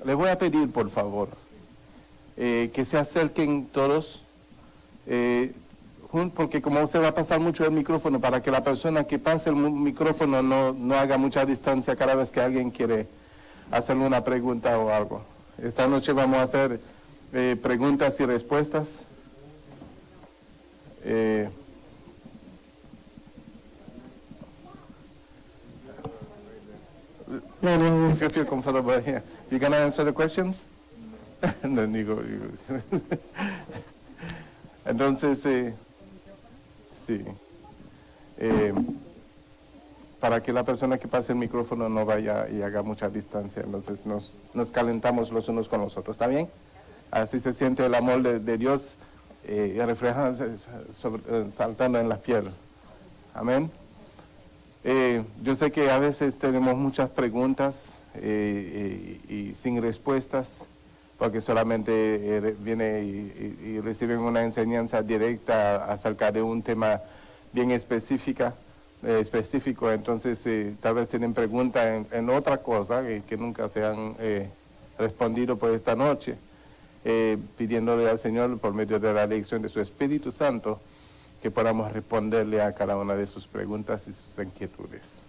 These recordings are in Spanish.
Les voy a pedir, por favor, que se acerquen todos, porque como se va a pasar mucho el micrófono, para que la persona que pase el micrófono no haga mucha distancia cada vez que alguien quiere hacerle una pregunta o algo. Esta noche vamos a hacer preguntas y respuestas. If you feel comfortable here, you gonna answer the questions? And then you go. Entonces, sí. Para que la persona que pase el micrófono no vaya y haga mucha distancia, entonces nos calentamos los unos con los otros, ¿está bien? Así se siente el amor de Dios reflejando, saltando en la piel. Amén. Yo sé que a veces tenemos muchas preguntas y sin respuestas, porque solamente viene y reciben una enseñanza directa acerca de un tema bien específico, entonces tal vez tienen preguntas en otra cosa que nunca se han respondido por esta noche, pidiéndole al Señor por medio de la elección de su Espíritu Santo que podamos responderle a cada una de sus preguntas y sus inquietudes.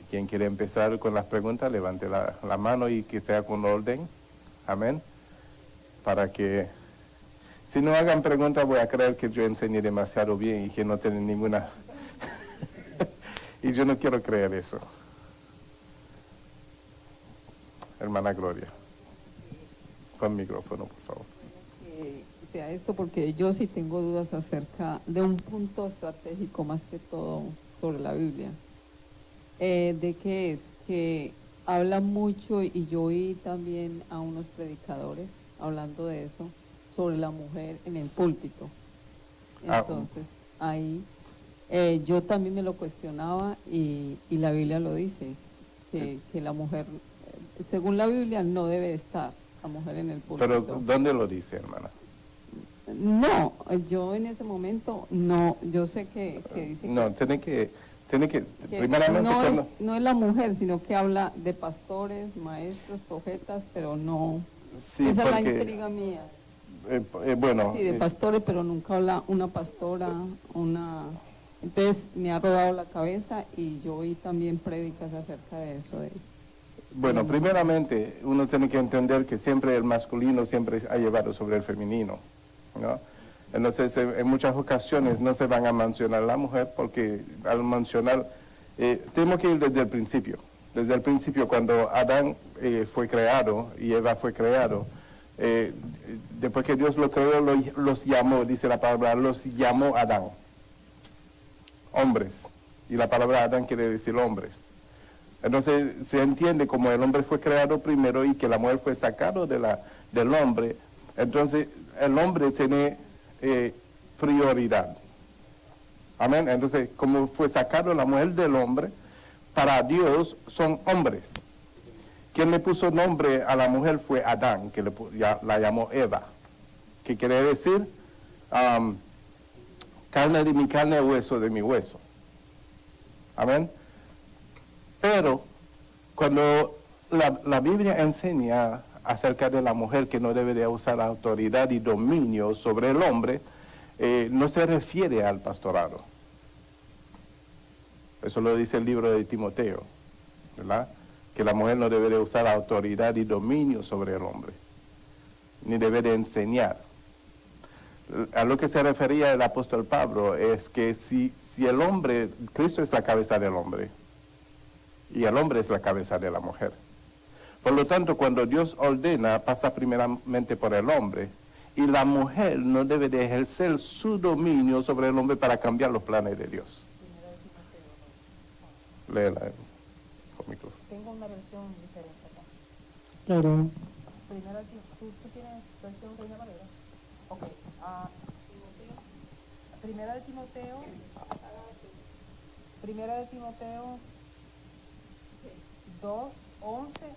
Quien quiere empezar con las preguntas, levante la mano y que sea con orden. Amén. Para que, si no hagan preguntas, voy a creer que yo enseñé demasiado bien y que no tienen ninguna. Y yo no quiero creer eso. Hermana Gloria, con micrófono, por favor. Sea esto porque yo sí tengo dudas acerca de un punto estratégico más que todo sobre la Biblia. ¿De qué es? Que habla mucho y yo oí también a unos predicadores hablando de eso, sobre la mujer en el púlpito. Entonces, ahí yo también me lo cuestionaba y la Biblia lo dice, que la mujer, según la Biblia, no debe estar la mujer en el púlpito. Pero, ¿dónde lo dice, hermana? No, yo en ese momento no, yo sé que dice no, tiene que primeramente no es la mujer, sino que habla de pastores, maestros, profetas, pero no, sí, esa porque, es la intriga mía. Bueno. Sí, de pastores, pero nunca habla una pastora, entonces me ha rodado la cabeza y yo oí también prédicas acerca de eso. Bueno, primeramente uno tiene que entender que siempre el masculino siempre ha llevado sobre el femenino, ¿no? Entonces, en muchas ocasiones no se van a mencionar la mujer porque al mencionar, tenemos que ir desde el principio. Desde el principio, cuando Adán fue creado y Eva fue creado, después que Dios lo creó, los llamó, dice la palabra, los llamó Adán. Hombres. Y la palabra Adán quiere decir hombres. Entonces, se entiende como el hombre fue creado primero y que la mujer fue sacado del hombre. Entonces, el hombre tiene prioridad. Amén. Entonces, como fue sacado la mujer del hombre, para Dios son hombres. Quien le puso nombre a la mujer fue Adán, que la llamó Eva, que quiere decir carne de mi carne, hueso de mi hueso. Amén. Pero cuando la Biblia enseña acerca de la mujer que no debe de usar autoridad y dominio sobre el hombre, no se refiere al pastorado. Eso lo dice el libro de Timoteo, ¿verdad? Que la mujer no debe de usar autoridad y dominio sobre el hombre, ni debe de enseñar. A lo que se refería el apóstol Pablo es que si el hombre, Cristo es la cabeza del hombre, y el hombre es la cabeza de la mujer. Por lo tanto, cuando Dios ordena, pasa primeramente por el hombre, y la mujer no debe de ejercer su dominio sobre el hombre para cambiar los planes de Dios. Léela con micrófono. Tengo una versión diferente acá. Claro. ¿Tú tienes versión Reina Valera? Ok. Primera de Timoteo 2, 11, 12.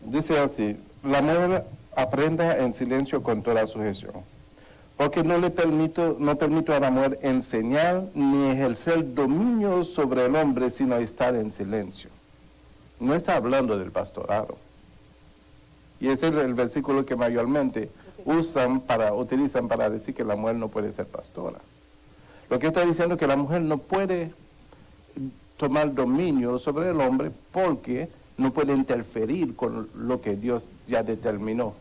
Dice así: la mujer aprenda en silencio con toda sujeción, Porque no permito a la mujer enseñar ni ejercer dominio sobre el hombre, sino estar en silencio. No está hablando del pastorado. Y ese es el versículo que mayormente utilizan para decir que la mujer no puede ser pastora. Lo que está diciendo es que la mujer no puede tomar dominio sobre el hombre porque no puede interferir con lo que Dios ya determinó.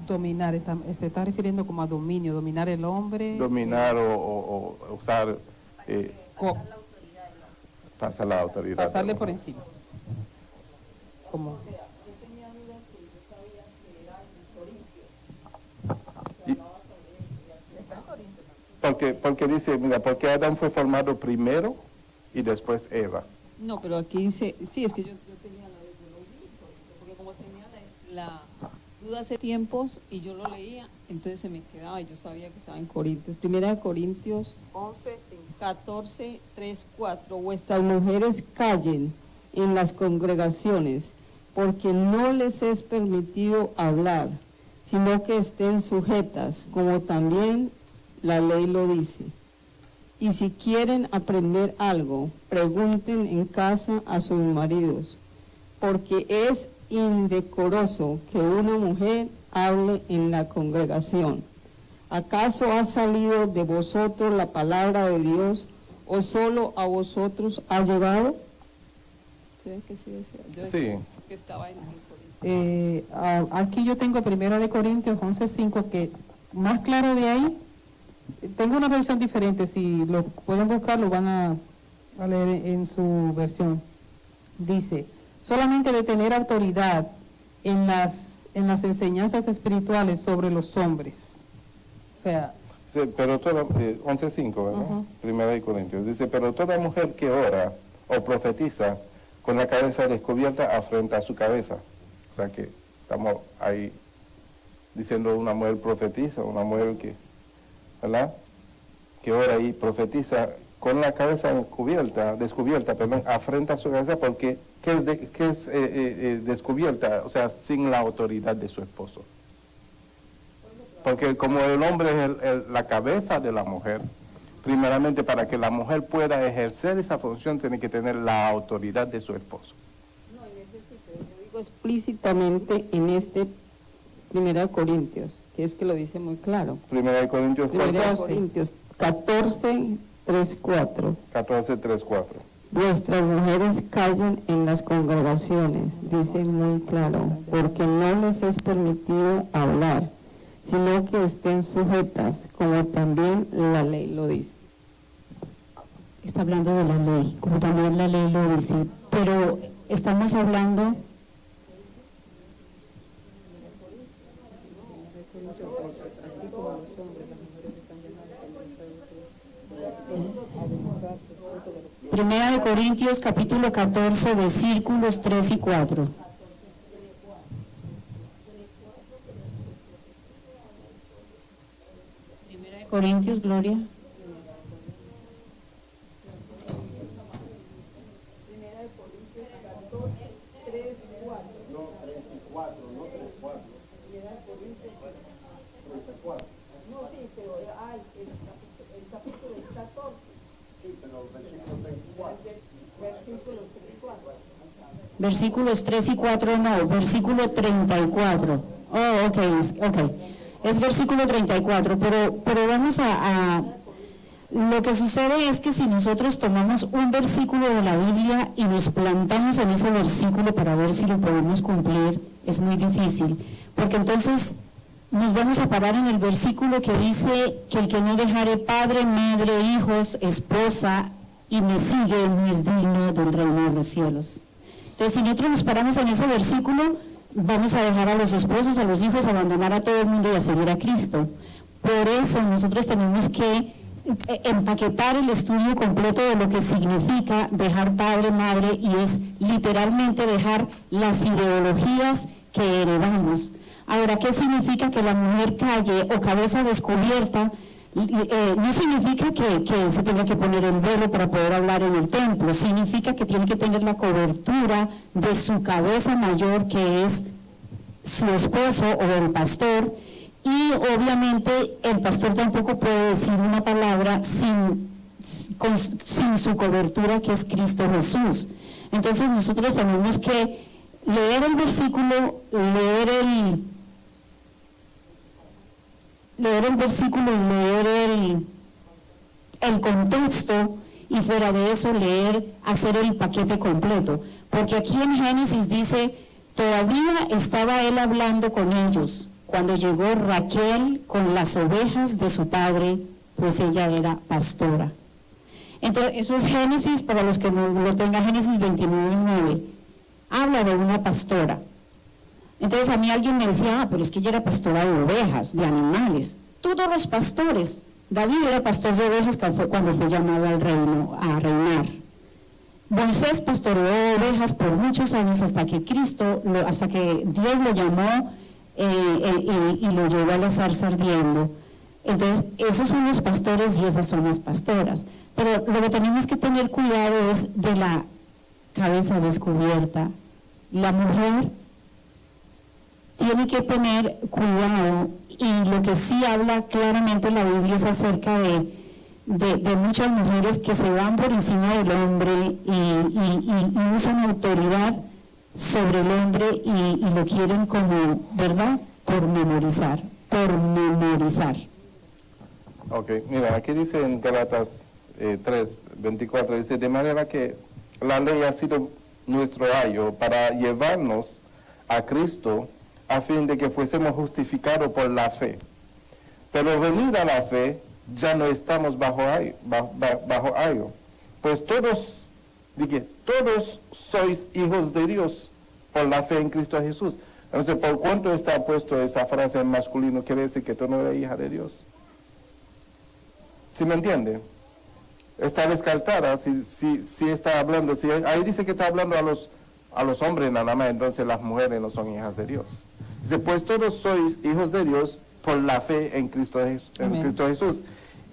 Dominar, se está refiriendo como a dominio, dominar el hombre. Dominar o usar, pasar la autoridad. Pasarle por encima. Como, Porque dice, mira, porque Adán fue formado primero y después Eva. No, pero aquí dice, sí, es que yo tenía la de porque como tenía la duda hace tiempos y yo lo leía, entonces se me quedaba y yo sabía que estaba en Corintios. Primera de Corintios 14, 3, 4. Vuestras mujeres callen en las congregaciones, porque no les es permitido hablar, sino que estén sujetas, como también la ley lo dice. Y si quieren aprender algo, pregunten en casa a sus maridos, porque es indecoroso que una mujer hable en la congregación. ¿Acaso ha salido de vosotros la palabra de Dios, o solo a vosotros ha llegado? ¿Sí? Que sí, yo Sí. que estaba en Corintios. aquí yo tengo 1 Corintios 11:5, que más claro de ahí, tengo una versión diferente, si lo pueden buscar lo van a leer en su versión. Dice, solamente de tener autoridad en las enseñanzas espirituales sobre los hombres. O sea, Sí, pero toda, 11:5, ¿verdad? Primera de Corintios. Dice, pero toda mujer que ora o profetiza con la cabeza descubierta afrenta a su cabeza. O sea que estamos ahí diciendo una mujer profetiza, una mujer que, ¿verdad? Que ora y profetiza con la cabeza descubierta, afrenta a su cabeza porque, ¿qué es descubierta? O sea, sin la autoridad de su esposo. Porque como el hombre es la cabeza de la mujer, primeramente para que la mujer pueda ejercer esa función tiene que tener la autoridad de su esposo. No, en ese sitio, yo digo explícitamente en este 1 Corintios, que es que lo dice muy claro. Primera de Corintios 1 Corintios 14, 3, 4. 14, 3, 4. Vuestras mujeres callen en las congregaciones, dice muy claro, porque no les es permitido hablar, sino que estén sujetas, como también la ley lo dice. Está hablando de la ley, como también la ley lo dice, pero estamos hablando... Primera de Corintios, capítulo 14, versículos 3 y 4. Primera de Corintios, Gloria. Versículos 3 y 4 no, versículo 34. Oh, ok. Es versículo 34, pero vamos a... Lo que sucede es que si nosotros tomamos un versículo de la Biblia y nos plantamos en ese versículo para ver si lo podemos cumplir, es muy difícil, porque entonces nos vamos a parar en el versículo que dice que el que no dejare padre, madre, hijos, esposa y me sigue no es digno del reino de los cielos. Entonces, si nosotros nos paramos en ese versículo, vamos a dejar a los esposos, a los hijos, abandonar a todo el mundo y a seguir a Cristo. Por eso nosotros tenemos que empaquetar el estudio completo de lo que significa dejar padre, madre, y es literalmente dejar las ideologías que heredamos. Ahora, ¿qué significa que la mujer calle o cabeza descubierta? No significa que se tenga que poner el velo para poder hablar en el templo, significa que tiene que tener la cobertura de su cabeza mayor, que es su esposo o el pastor, y obviamente el pastor tampoco puede decir una palabra sin su cobertura, que es Cristo Jesús. Entonces nosotros tenemos que leer el versículo, leer el versículo y leer el contexto, y fuera de eso hacer el paquete completo, porque aquí en Génesis dice, todavía estaba él hablando con ellos cuando llegó Raquel con las ovejas de su padre, pues ella era pastora. Entonces eso es Génesis, para los que no lo tengan, Génesis 29:9, habla de una pastora. Entonces a mí alguien me decía, pero es que ella era pastora de ovejas, de animales. Todos los pastores, David era pastor de ovejas cuando fue llamado al reino a reinar. Moisés pastoreó ovejas por muchos años hasta que Dios lo llamó y lo llevó a la zarza ardiendo. Entonces esos son los pastores y esas son las pastoras. Pero lo que tenemos que tener cuidado es de la cabeza descubierta. La mujer tiene que tener cuidado, y lo que sí habla claramente la Biblia es acerca de muchas mujeres que se van por encima del hombre y usan autoridad sobre el hombre y lo quieren como, ¿verdad?, por memorizar. Ok, mira, aquí dice en Gálatas 3:24, dice, de manera que la ley ha sido nuestro ayo para llevarnos a Cristo, a fin de que fuésemos justificados por la fe. Pero venida la fe, ya no estamos bajo ayo. Pues todos sois hijos de Dios por la fe en Cristo Jesús. Entonces, por cuanto está puesto esa frase en masculino, quiere decir que tú no eres hija de Dios. ¿Sí me entiende? Está descartada, si está hablando, ahí dice que está hablando a los hombres nada más, entonces las mujeres no son hijas de Dios. Dice, pues todos sois hijos de Dios por la fe en Cristo Jesús.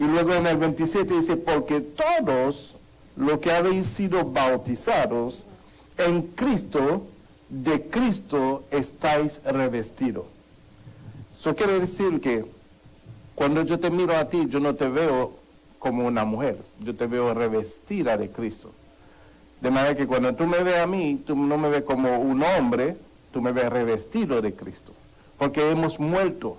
Y luego en el 27 dice, porque todos los que habéis sido bautizados en Cristo, de Cristo estáis revestidos. Eso quiere decir que cuando yo te miro a ti, yo no te veo como una mujer, yo te veo revestida de Cristo. De manera que cuando tú me ves a mí, tú no me ves como un hombre, tú me ves revestido de Cristo. Porque hemos muerto.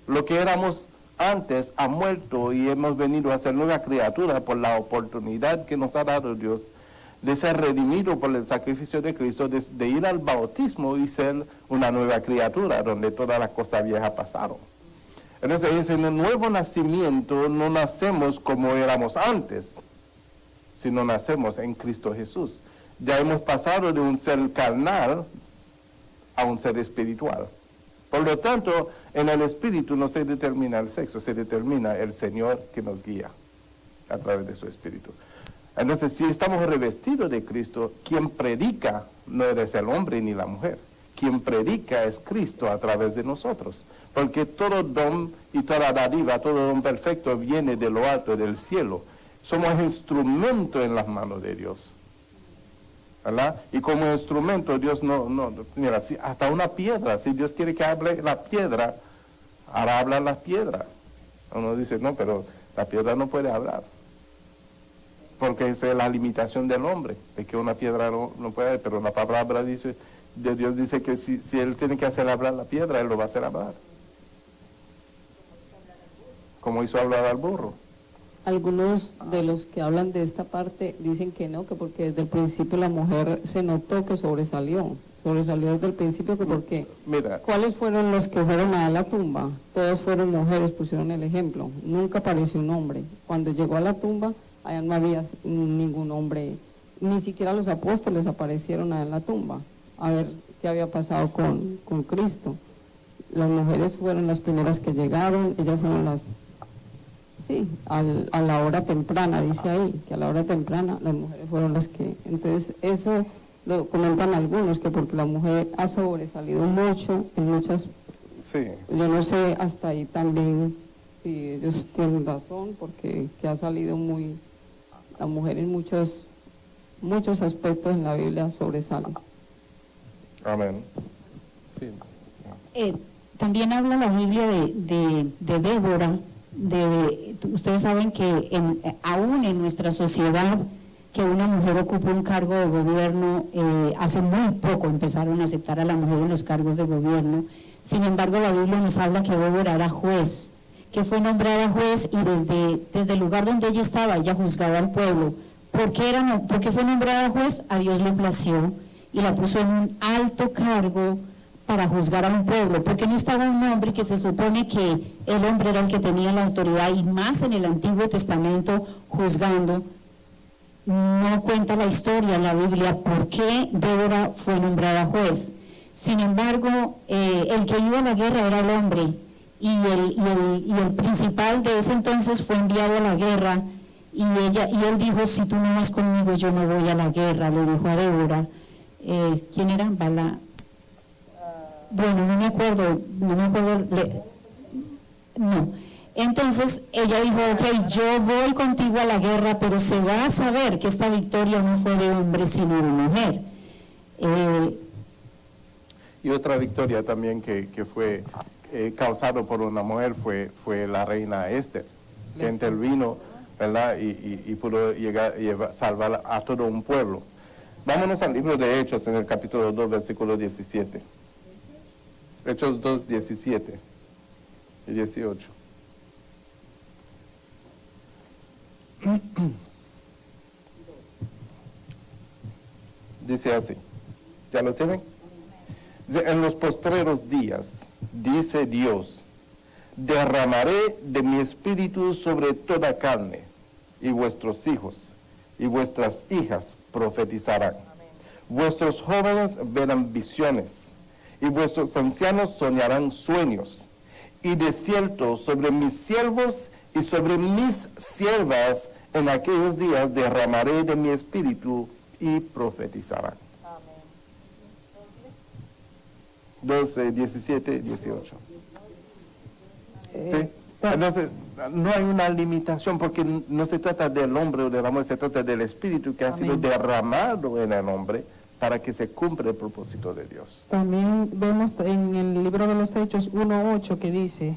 Lo que éramos antes ha muerto y hemos venido a ser nueva criatura por la oportunidad que nos ha dado Dios de ser redimido por el sacrificio de Cristo, de ir al bautismo y ser una nueva criatura, donde todas las cosas viejas pasaron. Entonces, en el nuevo nacimiento no nacemos como éramos antes, sino nacemos en Cristo Jesús. Ya hemos pasado de un ser carnal a un ser espiritual. Por lo tanto, en el espíritu no se determina el sexo, se determina el Señor que nos guía a través de su espíritu. Entonces, si estamos revestidos de Cristo, quien predica no eres el hombre ni la mujer. Quien predica es Cristo a través de nosotros. Porque todo don y toda dádiva, todo don perfecto viene de lo alto, del cielo. Somos instrumento en las manos de Dios. ¿Verdad? Y como instrumento, Dios mira, hasta una piedra, si Dios quiere que hable la piedra, hará hablar la piedra. Uno dice, no, pero la piedra no puede hablar. Porque esa es la limitación del hombre, es que una piedra no puede, pero la palabra de Dios dice que si Él tiene que hacer hablar la piedra, Él lo va a hacer hablar. Como hizo hablar al burro. Algunos de los que hablan de esta parte dicen que no, que porque desde el principio la mujer se notó que sobresalió desde el principio, que porque... Mira. ¿Cuáles fueron los que fueron a la tumba? Todas fueron mujeres, pusieron el ejemplo. Nunca apareció un hombre. Cuando llegó a la tumba, allá no había ningún hombre, ni siquiera los apóstoles aparecieron allá en la tumba, a ver qué había pasado con Cristo. Las mujeres fueron las primeras que llegaron, ellas fueron las... Sí, a la hora temprana, dice ahí, que a la hora temprana las mujeres fueron las que... Entonces, eso lo comentan algunos, que porque la mujer ha sobresalido mucho en muchas... Sí. Yo no sé hasta ahí también si ellos tienen razón, porque que ha salido muy... La mujer en muchos aspectos en la Biblia sobresale. Amén. Sí. también habla la Biblia de Débora. Ustedes saben que aún en nuestra sociedad, que una mujer ocupe un cargo de gobierno, hace muy poco empezaron a aceptar a la mujer en los cargos de gobierno. Sin embargo, la Biblia nos habla que Débora era juez, que fue nombrada juez y desde el lugar donde ella estaba, ella juzgaba al pueblo. ¿Por qué fue nombrada juez? A Dios le plació y la puso en un alto cargo para juzgar a un pueblo, porque no estaba un hombre que se supone que el hombre era el que tenía la autoridad, y más en el Antiguo Testamento juzgando. No cuenta la historia en la Biblia por qué Débora fue nombrada juez. Sin embargo, el que iba a la guerra era el hombre, y el principal de ese entonces fue enviado a la guerra, y él dijo: si tú no vas conmigo, yo no voy a la guerra, le dijo a Débora. ¿Quién era? Bala. Bueno, no me acuerdo. No. Entonces ella dijo: ok, yo voy contigo a la guerra, pero se va a saber que esta victoria no fue de hombre sino de mujer. Y otra victoria también que fue causado por una mujer fue la reina Esther, que intervino, ¿verdad? Y pudo salvar a todo un pueblo. Vámonos al libro de Hechos, en el capítulo 2, versículo 17. Hechos 2, 17 y 18. Dice así, ¿ya lo tienen? Dice: en los postreros días, dice Dios, derramaré de mi espíritu sobre toda carne, y vuestros hijos y vuestras hijas profetizarán. Vuestros jóvenes verán visiones, y vuestros ancianos soñarán sueños, y de cierto sobre mis siervos y sobre mis siervas en aquellos días derramaré de mi espíritu y profetizarán. 12, 17, 18. ¿Sí? Entonces, no hay una limitación, porque no se trata del hombre o de la mujer, se trata del espíritu que ha sido derramado en el hombre para que se cumpla el propósito de Dios. También vemos en el libro de los Hechos 1:8 que dice: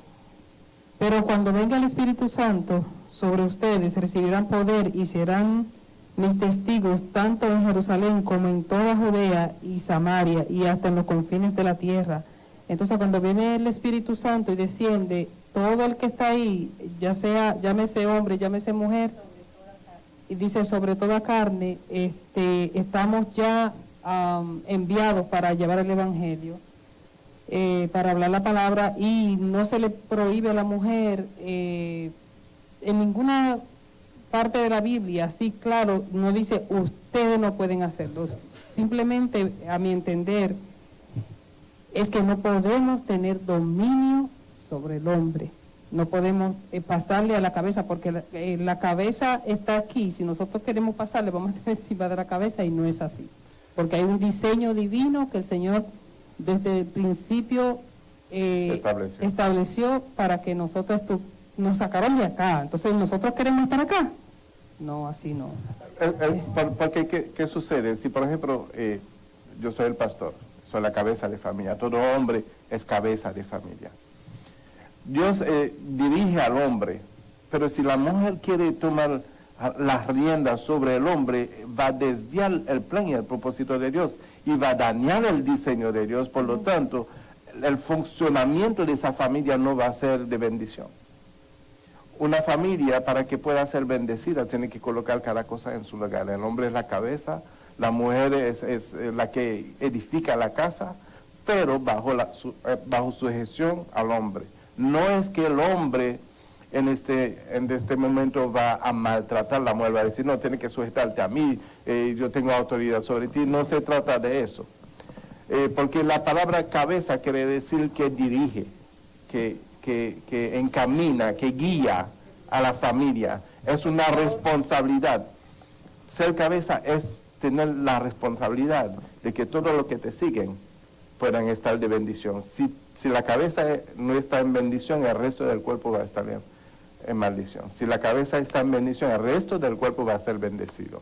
pero cuando venga el Espíritu Santo sobre ustedes, recibirán poder y serán mis testigos tanto en Jerusalén como en toda Judea y Samaria y hasta en los confines de la tierra. Entonces, cuando viene el Espíritu Santo y desciende, todo el que está ahí, ya sea, llámese hombre, llámese mujer, y dice sobre toda carne, estamos ya enviados para llevar el Evangelio, para hablar la palabra, y no se le prohíbe a la mujer en ninguna parte de la Biblia, así claro, no dice ustedes no pueden hacerlo. Simplemente, a mi entender, es que no podemos tener dominio sobre el hombre, no podemos pasarle a la cabeza, porque la cabeza está aquí. Si nosotros queremos pasarle, vamos a estar encima de la cabeza, y no es así, porque hay un diseño divino que el Señor desde el principio estableció para que nosotros nos sacaran de acá. Entonces, ¿nosotros queremos estar acá? No, así no. Porque, ¿qué sucede? Si, por ejemplo, yo soy el pastor, soy la cabeza de familia, todo hombre es cabeza de familia. Dios dirige al hombre, pero si la mujer quiere tomar las riendas sobre el hombre, va a desviar el plan y el propósito de Dios, y va a dañar el diseño de Dios. Por lo tanto, el funcionamiento de esa familia no va a ser de bendición. Una familia, para que pueda ser bendecida, tiene que colocar cada cosa en su lugar. El hombre es la cabeza, la mujer es la que edifica la casa, pero bajo sujeción al hombre. No es que el hombre en este momento va a maltratar a la mujer, va a decir: no, tiene que sujetarte a mí, yo tengo autoridad sobre ti. No se trata de eso. Porque la palabra cabeza quiere decir que dirige, que encamina, que guía a la familia. Es una responsabilidad. Ser cabeza es tener la responsabilidad de que todo lo que te siguen puedan estar de bendición. Si la cabeza no está en bendición, el resto del cuerpo va a estar en maldición. Si la cabeza está en bendición, el resto del cuerpo va a ser bendecido.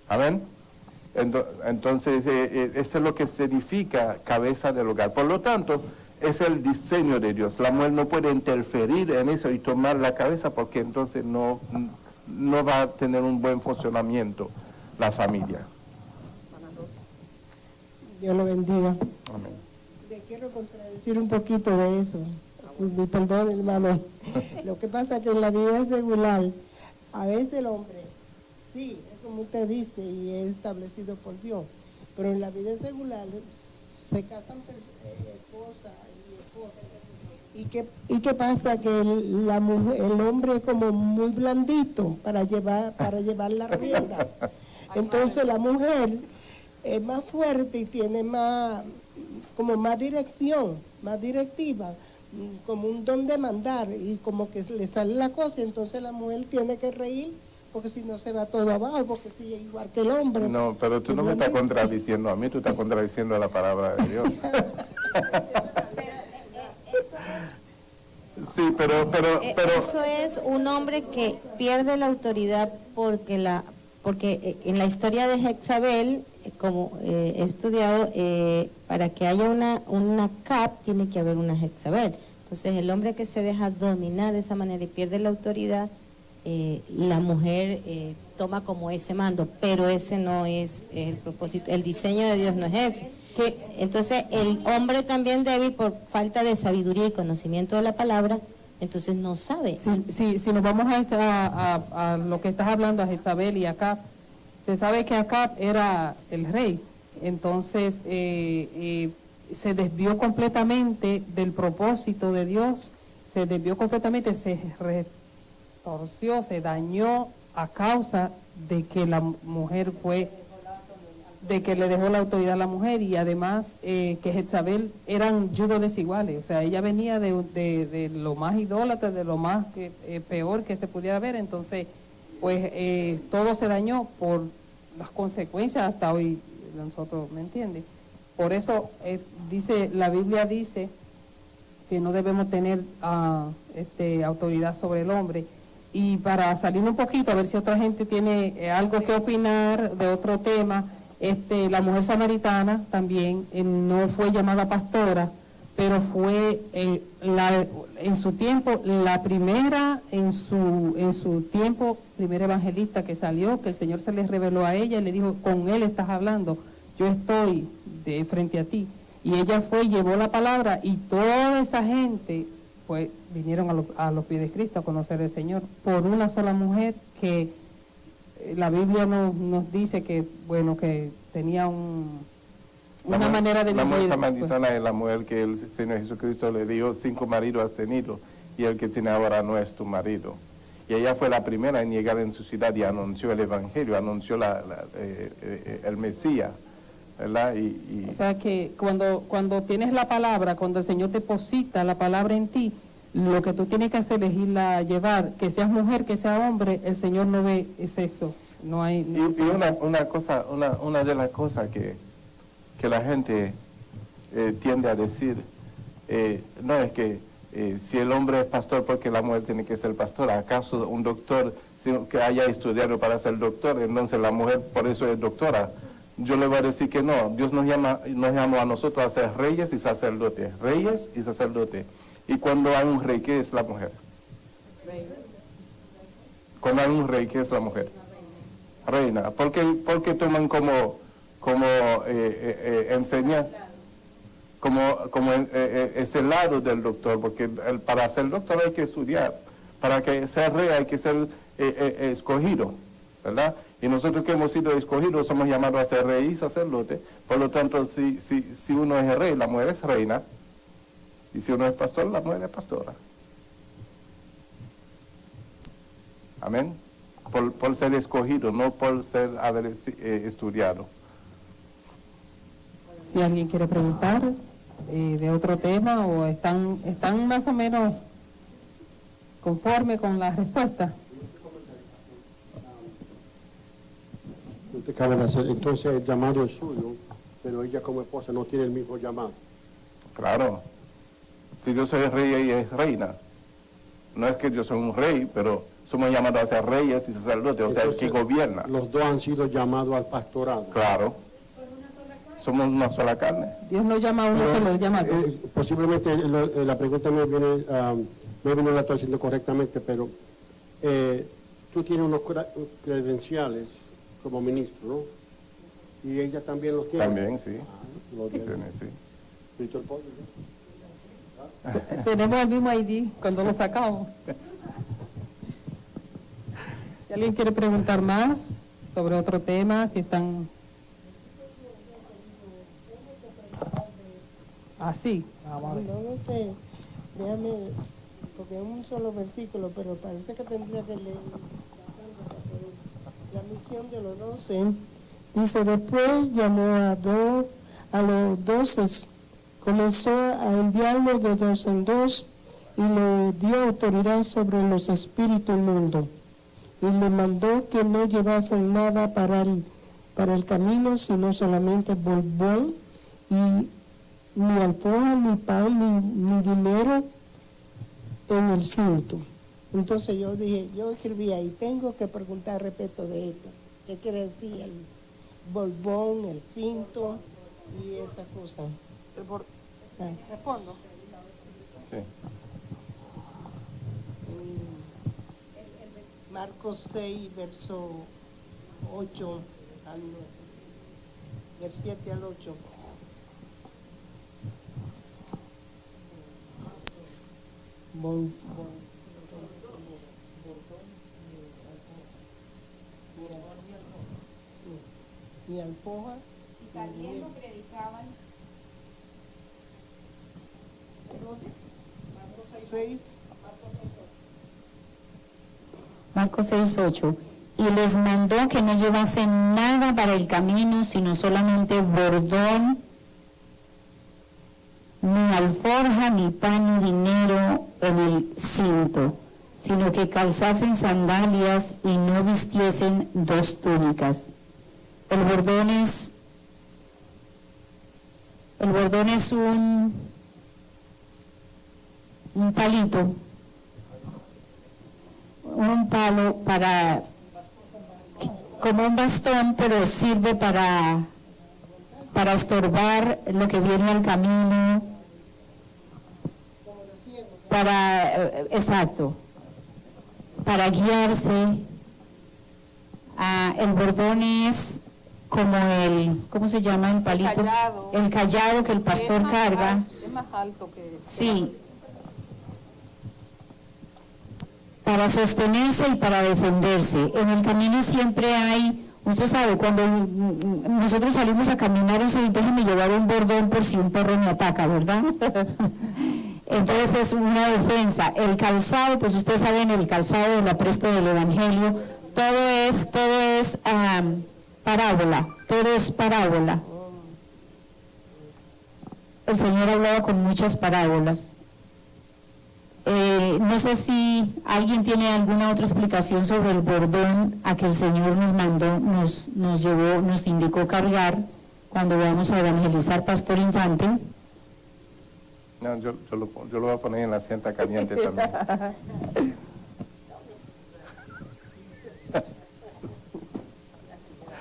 ¿Amén? Entonces, eso es lo que significa cabeza del hogar. Por lo tanto, es el diseño de Dios. La mujer no puede interferir en eso y tomar la cabeza porque entonces no va a tener un buen funcionamiento la familia. Dios lo bendiga. Amén. Le quiero contradecir un poquito de eso. Mi perdón, hermano. Lo que pasa es que en la vida secular, a veces el hombre, sí, es como usted dice, y es establecido por Dios, pero en la vida secular se casan esposa y esposo. ¿Y qué pasa? Que el hombre es como muy blandito para llevar la rienda. Entonces la mujer es más fuerte y tiene más dirección, más directiva, como un don de mandar, y como que le sale la cosa, entonces la mujer tiene que reír, porque si no se va todo abajo, porque si es igual que el hombre. No, pero tú no me estás contradiciendo a mí, tú estás contradiciendo a la palabra de Dios. Sí, pero eso es un hombre que pierde la autoridad porque en la historia de Jezabel, como he estudiado, para que haya una Cap tiene que haber una Jezabel. Entonces el hombre que se deja dominar de esa manera y pierde la autoridad, la mujer toma como ese mando, pero ese no es el propósito, el diseño de Dios no es ese. Entonces el hombre también débil por falta de sabiduría y conocimiento de la palabra, entonces no sabe. Si nos vamos a lo que estás hablando, a Jezabel y Acab, se sabe que Acab era el rey, entonces se desvió completamente del propósito de Dios, se desvió completamente, se retorció, se dañó a causa de que la mujer de que le dejó la autoridad a la mujer, y además que Jezabel eran yugos desiguales, o sea, ella venía de lo más idólatra, de lo más peor que se pudiera ver, entonces pues todo se dañó por las consecuencias hasta hoy nosotros, ¿me entiendes? Por eso dice, la Biblia dice que no debemos tener autoridad sobre el hombre. Y para salir un poquito, a ver si otra gente tiene algo que opinar de otro tema, la mujer samaritana también no fue llamada pastora, pero fue en su tiempo la primera, en su tiempo, primera evangelista que salió, que el Señor se le reveló a ella y le dijo, con él estás hablando, yo estoy de frente a ti. Y ella fue, llevó la palabra, y toda esa gente pues vinieron a los pies de Cristo a conocer al Señor por una sola mujer que la Biblia nos dice que, bueno, que tenía una manera de vivir. La mujer samaritana es la mujer que el Señor Jesucristo le dijo, 5 maridos has tenido, y el que tiene ahora no es tu marido. Y ella fue la primera en llegar en su ciudad y anunció el Evangelio, anunció el Mesías, ¿verdad? O sea que cuando tienes la palabra, cuando el Señor deposita la palabra en ti, lo que tú tienes que hacer es irla a llevar, que seas mujer, que sea hombre, el Señor no ve sexo. No hay. Y una de las cosas que la gente tiende a decir, no es que si el hombre es pastor, porque la mujer tiene que ser pastora. ¿Acaso un doctor que haya estudiado para ser doctor, entonces la mujer por eso es doctora? Yo le voy a decir que no. Dios nos llamó a nosotros a ser reyes y sacerdotes. Reyes y sacerdotes. Y cuando hay un rey, ¿qué es la mujer? Cuando hay un rey, ¿qué es la mujer? Reina. ¿Por qué toman como enseñar? Como ese lado del doctor, porque para ser doctor hay que estudiar. Para que sea rey hay que ser escogido, ¿verdad? Y nosotros que hemos sido escogidos somos llamados a ser rey y sacerdote. Por lo tanto, si uno es rey, la mujer es reina. Y si uno es pastor, la mujer es pastora. Amén. Por ser escogido, no por haber estudiado. Si alguien quiere preguntar de otro tema o están más o menos conforme con la respuesta. No te cabe hacer. Entonces el llamado es suyo, pero ella como esposa no tiene el mismo llamado. Claro. Si yo soy rey, ella es reina. No es que yo soy un rey, pero somos llamados a ser reyes y sacerdotes, o sea, el que gobierna. Los dos han sido llamados al pastorado. Claro. somos una sola carne. Dios no llama a uno, se lo llama a todos. Posiblemente la pregunta me viene, maybe no la estoy haciendo correctamente, pero tú tienes unos credenciales como ministro, ¿no? Y ella también los tiene. También, sí. Gloria a Dios. Tiene, sí. Víctor Polo, ¿no? Tenemos el mismo ID cuando lo sacamos. Si alguien quiere preguntar más sobre otro tema, si están así. Vamos a ver. No lo sé, déjame, porque es un solo versículo, pero parece que tendría que leer la misión de los 12. Dice, después llamó a los 12, comenzó a enviarlos de 2 en 2 y le dio autoridad sobre los espíritus inmundos. Y le mandó que no llevasen nada para el camino, sino solamente bolbón y ni alforja, ni pan, ni dinero en el cinto. Entonces yo dije, yo escribí ahí, tengo que preguntar respecto de esto. ¿Qué quiere decir el bolbón, el cinto y esa cosa? Respondo. Sí. Marcos 6, verso 8 al 9, del 7 al 8. Ni alfoja. Y saliendo predicaban. 6. Marcos 6:8. Y les mandó que no llevasen nada para el camino, sino solamente bordón, ni alforja, ni pan, ni dinero en el cinto, sino que calzasen sandalias y no vistiesen 2 túnicas. El bordón es un palito, un palo para, como un bastón, pero sirve para estorbar lo que viene al camino, exacto, para guiarse. El bordón es como ¿cómo se llama el palito? El cayado que el pastor carga. Es más alto que... Sí. Para sostenerse y para defenderse. En el camino siempre hay, usted sabe, cuando nosotros salimos a caminar, déjeme llevar un bordón por si un perro me ataca, ¿verdad? Entonces es una defensa. El calzado, pues ustedes saben, el calzado del apresto del Evangelio, todo es parábola, todo es parábola. El Señor hablaba con muchas parábolas. No sé si alguien tiene alguna otra explicación sobre el bordón a que el Señor nos mandó, nos llevó, nos indicó cargar cuando vamos a evangelizar, Pastor Infante. No, yo lo voy a poner en la cinta caliente también.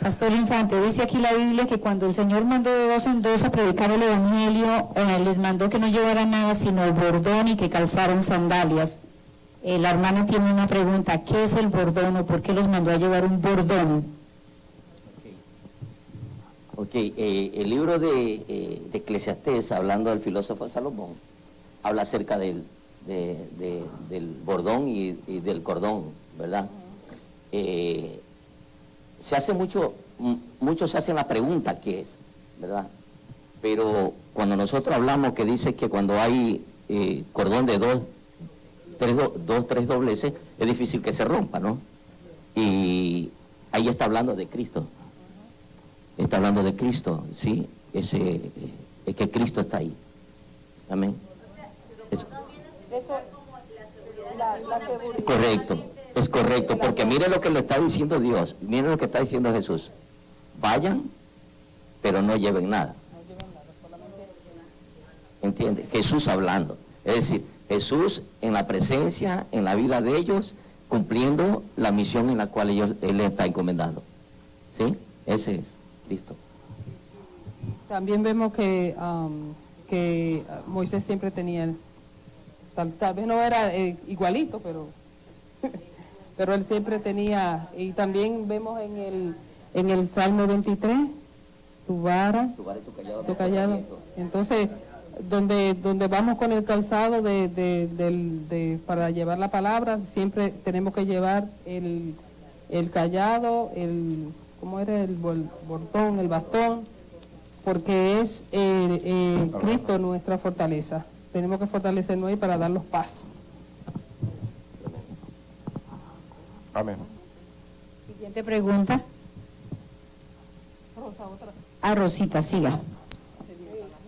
Pastor Infante, dice aquí la Biblia que cuando el Señor mandó de 2 en 2 a predicar el Evangelio, les mandó que no llevaran nada sino el bordón y que calzaran sandalias. La hermana tiene una pregunta, ¿qué es el bordón o por qué los mandó a llevar un bordón? El libro de Eclesiastés, hablando del filósofo Salomón, habla acerca del bordón y del cordón, ¿verdad? Se hace muchos se hacen la pregunta ¿qué es? ¿Verdad? Pero cuando nosotros hablamos que dice que cuando hay cordón de tres dobleces, es difícil que se rompa, ¿no? Y ahí está hablando de Cristo. Está hablando de Cristo, ¿sí? Es que Cristo está ahí. Amén. Eso. Correcto. Es correcto, porque mire lo que le está diciendo Dios, mire lo que está diciendo Jesús. Vayan, pero no lleven nada. ¿Entiende? Jesús hablando. Es decir, Jesús en la presencia, en la vida de ellos, cumpliendo la misión en la cual Él le está encomendando. ¿Sí? Ese es. Listo. También vemos que Moisés siempre tenía, tal vez no era igualito, pero él siempre tenía, y también vemos en el Salmo 23, tu vara, tu callado. Entonces, donde vamos con el calzado para llevar la palabra, siempre tenemos que llevar el callado, ¿cómo era? El bordón, el bastón, porque es Cristo nuestra fortaleza. Tenemos que fortalecernos ahí para dar los pasos. Amén. Siguiente pregunta. Rosa, otra. Rosita, siga.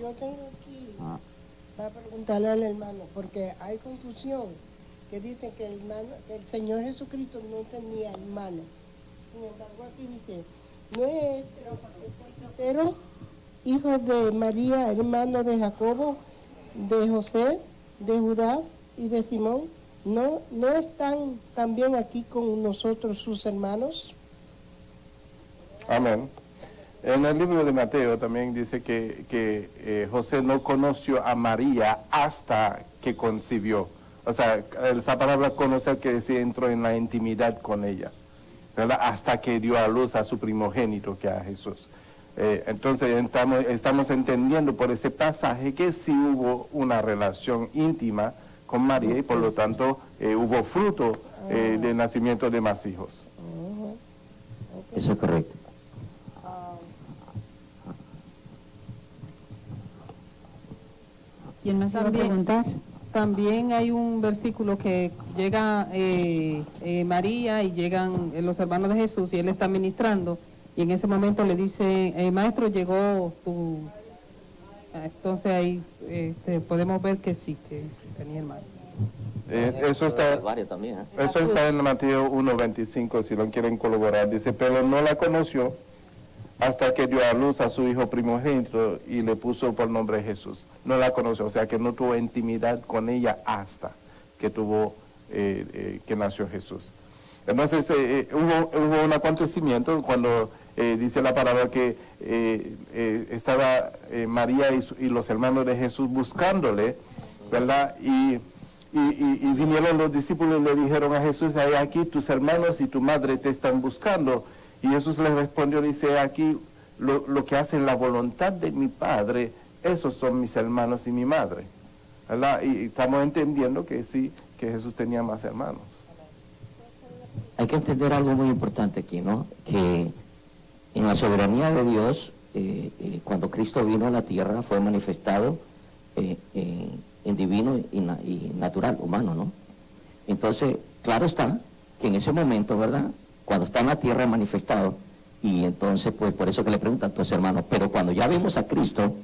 Yo tengo aquí para preguntarle al hermano, porque hay confusión, que dicen que el Señor Jesucristo no tenía hermano. Sin embargo, aquí dice, ¿no es Pedro, hijo de María, hermano de Jacobo, de José, de Judas y de Simón? ¿No están también aquí con nosotros sus hermanos? Amén. En el libro de Mateo también dice que José no conoció a María hasta que concibió. O sea, esa palabra conocer que se entró en la intimidad con ella, ¿verdad? Hasta que dio a luz a su primogénito, que a Jesús. Entonces estamos entendiendo por ese pasaje que sí hubo una relación íntima con María y por lo tanto hubo fruto de nacimiento de más hijos. Eso es correcto. ¿Quién más iba a También. preguntar? También hay un versículo que llega María y llegan los hermanos de Jesús y él está ministrando y en ese momento le dice, maestro, llegó tu... Entonces ahí podemos ver que sí, que tenía hermano. Eso está También, Eso está en Mateo 1:25, si lo quieren colaborar. Dice, pero no la conoció hasta que dio a luz a su hijo primogénito y le puso por nombre Jesús. No la conoció, o sea que no tuvo intimidad con ella hasta que que nació Jesús. Entonces hubo un acontecimiento cuando dice la palabra que estaba María y los hermanos de Jesús buscándole, ¿verdad? Y vinieron los discípulos y le dijeron a Jesús, hay aquí tus hermanos y tu madre te están buscando. Y Jesús les respondió, dice, aquí lo que hacen la voluntad de mi Padre, esos son mis hermanos y mi madre, ¿verdad? Y estamos entendiendo que sí, que Jesús tenía más hermanos. Hay que entender algo muy importante aquí, ¿no? Que en la soberanía de Dios, cuando Cristo vino a la tierra, fue manifestado en divino y natural, humano, ¿no? Entonces, claro está que en ese momento, ¿verdad?, cuando está en la tierra manifestado, y entonces, pues, por eso que le preguntan a tus hermanos, pero cuando ya vemos a Cristo,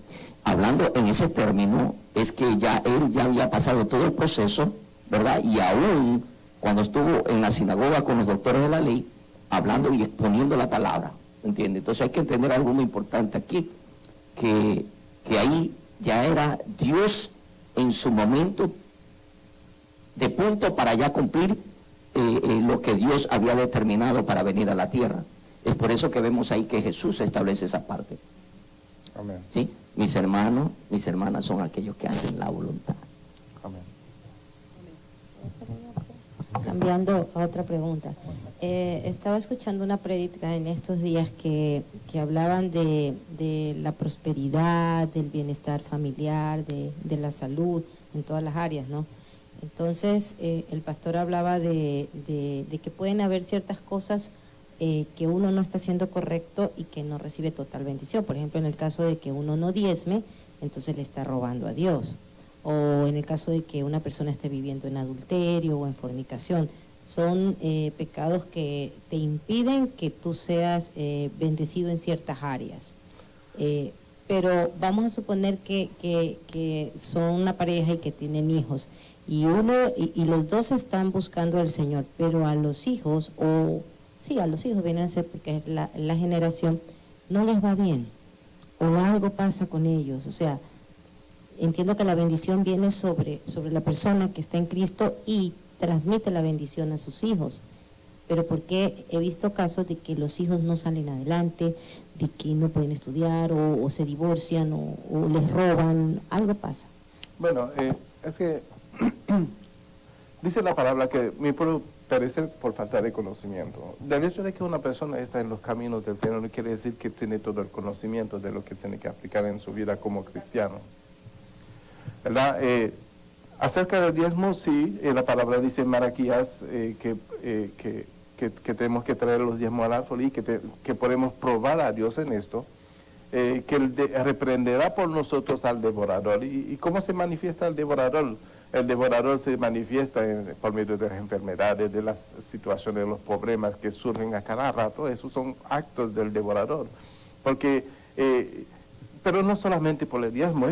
hablando en ese término, es que él ya había pasado todo el proceso, ¿verdad?, y aún cuando estuvo en la sinagoga con los doctores de la ley, hablando y exponiendo la palabra, ¿entiende? Entonces hay que entender algo muy importante aquí, que ahí ya era Dios en su momento de punto para ya cumplir lo que Dios había determinado para venir a la tierra. Es por eso que vemos ahí que Jesús establece esa parte. Amén. ¿Sí? Mis hermanos, mis hermanas son aquellos que hacen la voluntad. Amén. Cambiando a otra pregunta. Estaba escuchando una prédica en estos días que hablaban de la prosperidad, del bienestar familiar, de la salud, en todas las áreas, ¿no? Entonces, el pastor hablaba de que pueden haber ciertas cosas que uno no está haciendo correcto y que no recibe total bendición. Por ejemplo, en el caso de que uno no diezme, entonces le está robando a Dios. O en el caso de que una persona esté viviendo en adulterio o en fornicación. Son pecados que te impiden que tú seas bendecido en ciertas áreas. Pero vamos a suponer que son una pareja y que tienen hijos. Y los dos están buscando al Señor, pero a los hijos, a los hijos vienen a ser porque la generación no les va bien, o algo pasa con ellos. O sea, entiendo que la bendición viene sobre la persona que está en Cristo y transmite la bendición a sus hijos, pero porque he visto casos de que los hijos no salen adelante, que no pueden estudiar o se divorcian o les roban, algo pasa. Bueno, es que dice la palabra que mi pueblo perece por falta de conocimiento. Del hecho de que una persona está en los caminos del Señor no quiere decir que tiene todo el conocimiento de lo que tiene que aplicar en su vida como cristiano, ¿verdad? Acerca del diezmo, sí, la palabra dice en Malaquías que tenemos que traer los diezmos al árbol y que podemos probar a Dios en esto, que Él reprenderá por nosotros al devorador. ¿Y cómo se manifiesta el devorador? El devorador se manifiesta por medio de las enfermedades, de las situaciones, de los problemas que surgen a cada rato. Esos son actos del devorador. Pero no solamente por el diezmo.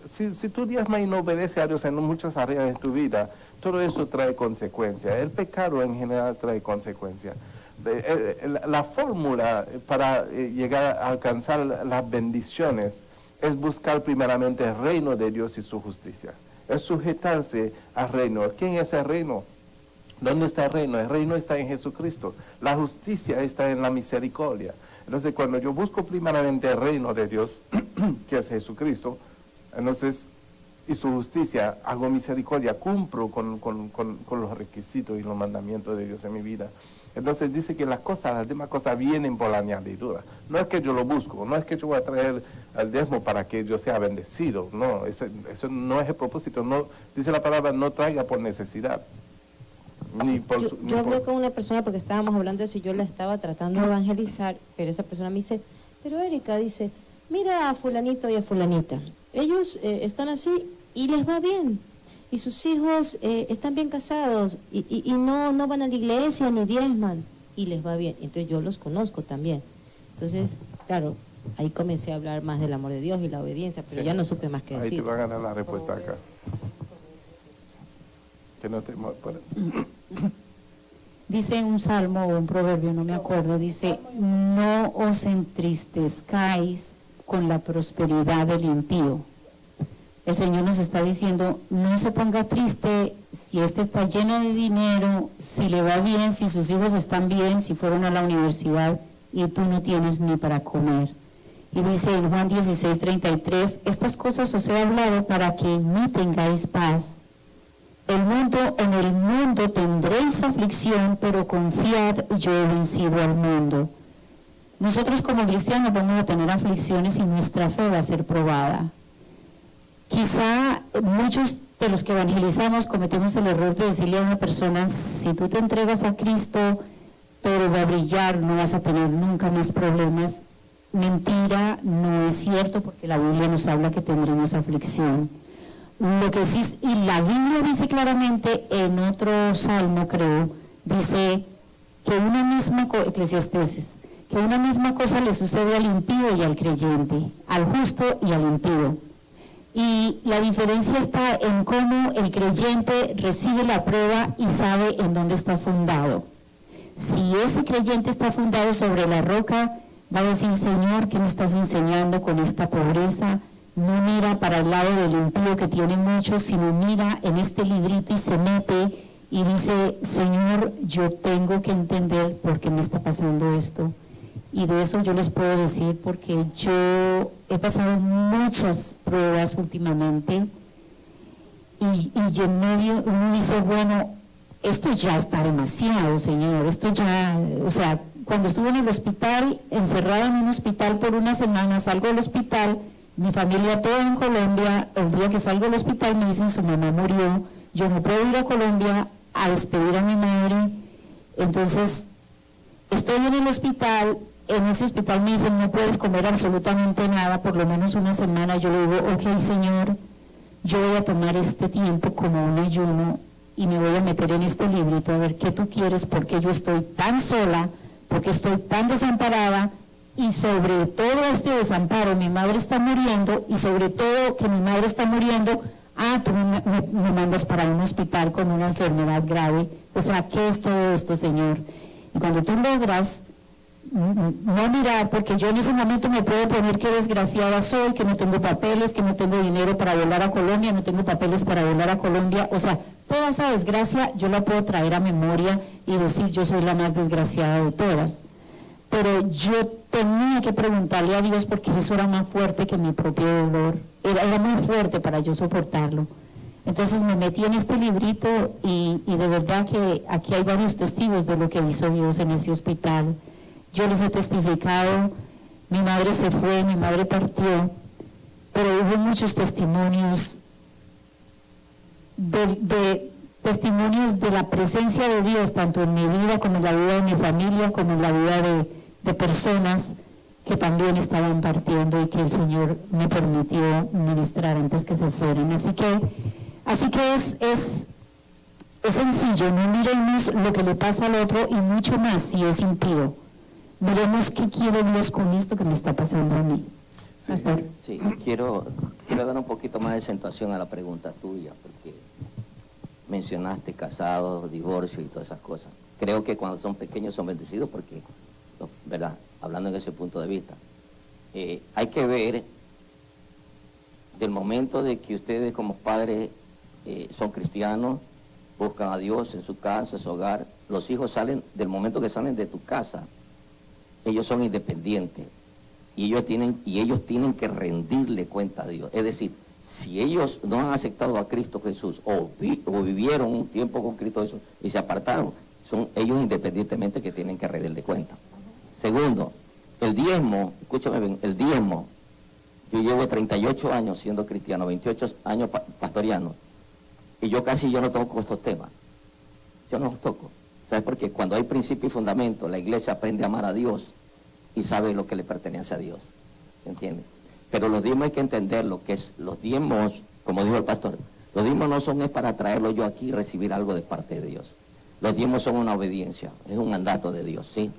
Si tú diezmas y no obedeces a Dios en muchas áreas de tu vida, todo eso trae consecuencias. El pecado en general trae consecuencias. La fórmula para llegar a alcanzar las bendiciones es buscar primeramente el reino de Dios y su justicia. Es sujetarse al reino. ¿Quién es el reino? ¿Dónde está el reino? El reino está en Jesucristo. La justicia está en la misericordia. Entonces, cuando yo busco primeramente el reino de Dios, que es Jesucristo, entonces, y su justicia, hago misericordia, cumplo con los requisitos y los mandamientos de Dios en mi vida. Entonces dice que las demás cosas vienen por la añadidura. No es que yo lo busco, no es que yo voy a traer el diezmo para que yo sea bendecido. No, eso no es el propósito. No, dice la palabra, no traiga por necesidad. Yo hablé con una persona porque estábamos hablando de eso y yo la estaba tratando de evangelizar, pero esa persona me dice, pero Erika, dice, mira a fulanito y a fulanita, ellos están así y les va bien, y sus hijos están bien casados y no van a la iglesia ni diezman y les va bien. Entonces yo los conozco también. Entonces, claro, ahí comencé a hablar más del amor de Dios y la obediencia, pero ya no supe más que decir. Ahí te va a ganar la respuesta acá. Que no te... Dice un salmo o un proverbio, no me acuerdo, dice, no os entristezcáis con la prosperidad del impío. El Señor nos está diciendo, no se ponga triste si este está lleno de dinero, si le va bien, si sus hijos están bien, si fueron a la universidad y tú no tienes ni para comer. Y dice en Juan 16:33, estas cosas os he hablado para que en mí tengáis paz. En el mundo tendréis aflicción, pero confiad, yo he vencido al mundo. Nosotros como cristianos vamos a tener aflicciones y nuestra fe va a ser probada. Quizá muchos de los que evangelizamos cometemos el error de decirle a una persona, si tú te entregas a Cristo, todo va a brillar, no vas a tener nunca más problemas. Mentira, no es cierto, porque la Biblia nos habla que tendremos aflicción. Lo que sí, y la Biblia dice claramente en otro salmo, creo, dice que una misma Eclesiastés, que una misma cosa le sucede al impío y al creyente, al justo y al impío. Y la diferencia está en cómo el creyente recibe la prueba y sabe en dónde está fundado. Si ese creyente está fundado sobre la roca, va a decir, Señor, ¿qué me estás enseñando con esta pobreza? No mira para el lado del impío que tiene mucho, sino mira en este librito y se mete y dice, Señor, yo tengo que entender por qué me está pasando esto. Y de eso yo les puedo decir porque yo he pasado muchas pruebas últimamente y yo en medio, uno dice, bueno, esto ya está demasiado, Señor, esto ya, o sea, cuando estuve en el hospital, encerrada en un hospital por una semana, salgo del hospital, mi familia toda en Colombia, el día que salgo del hospital me dicen su mamá murió, yo no puedo ir a Colombia a despedir a mi madre, entonces estoy en el hospital, en ese hospital me dicen no puedes comer absolutamente nada, por lo menos una semana, yo le digo, ok Señor, yo voy a tomar este tiempo como un ayuno y me voy a meter en este librito a ver qué tú quieres, porque yo estoy tan sola, porque estoy tan desamparada, y sobre todo este desamparo, mi madre está muriendo, y sobre todo que mi madre está muriendo, tú me mandas para un hospital con una enfermedad grave, o sea, ¿qué es todo esto, Señor? Y cuando tú logras no mirar, porque yo en ese momento me puedo poner qué desgraciada soy, que no tengo papeles, que no tengo dinero para volar a Colombia, no tengo papeles para volar a Colombia, o sea, toda esa desgracia yo la puedo traer a memoria y decir yo soy la más desgraciada de todas, pero yo tenía que preguntarle a Dios porque eso era más fuerte que mi propio dolor. Era muy fuerte para yo soportarlo. Entonces me metí en este librito y de verdad que aquí hay varios testigos de lo que hizo Dios en ese hospital. Yo les he testificado, mi madre se fue, mi madre partió, pero hubo muchos testimonios testimonios de la presencia de Dios, tanto en mi vida como en la vida de mi familia, como en la vida de personas que también estaban partiendo y que el Señor me permitió ministrar antes que se fueran. Así que es sencillo, no miremos lo que le pasa al otro y mucho más si es impío. Miremos qué quiere Dios con esto que me está pasando a mí. Pastor. Sí, quiero dar un poquito más de acentuación a la pregunta tuya, porque mencionaste casados, divorcio y todas esas cosas. Creo que cuando son pequeños son bendecidos porque, ¿verdad? Hablando en ese punto de vista, hay que ver del momento de que ustedes como padres son cristianos, buscan a Dios en su casa, en su hogar. Los hijos salen, del momento que salen de tu casa, ellos son independientes y ellos tienen que rendirle cuenta a Dios. Es decir, si ellos no han aceptado a Cristo Jesús o vivieron un tiempo con Cristo Jesús y se apartaron, son ellos independientemente que tienen que rendirle cuenta. Segundo, el diezmo, escúchame bien, el diezmo, yo llevo 38 años siendo cristiano, 28 años pastoreando, y yo no toco estos temas. Yo no los toco. ¿Sabes por qué? Cuando hay principio y fundamento, la iglesia aprende a amar a Dios y sabe lo que le pertenece a Dios. ¿Entiendes? Pero los diezmos hay que entender lo que es los diezmos, como dijo el pastor, los diezmos no son para traerlo yo aquí y recibir algo de parte de Dios. Los diezmos son una obediencia, es un mandato de Dios, ¿sí?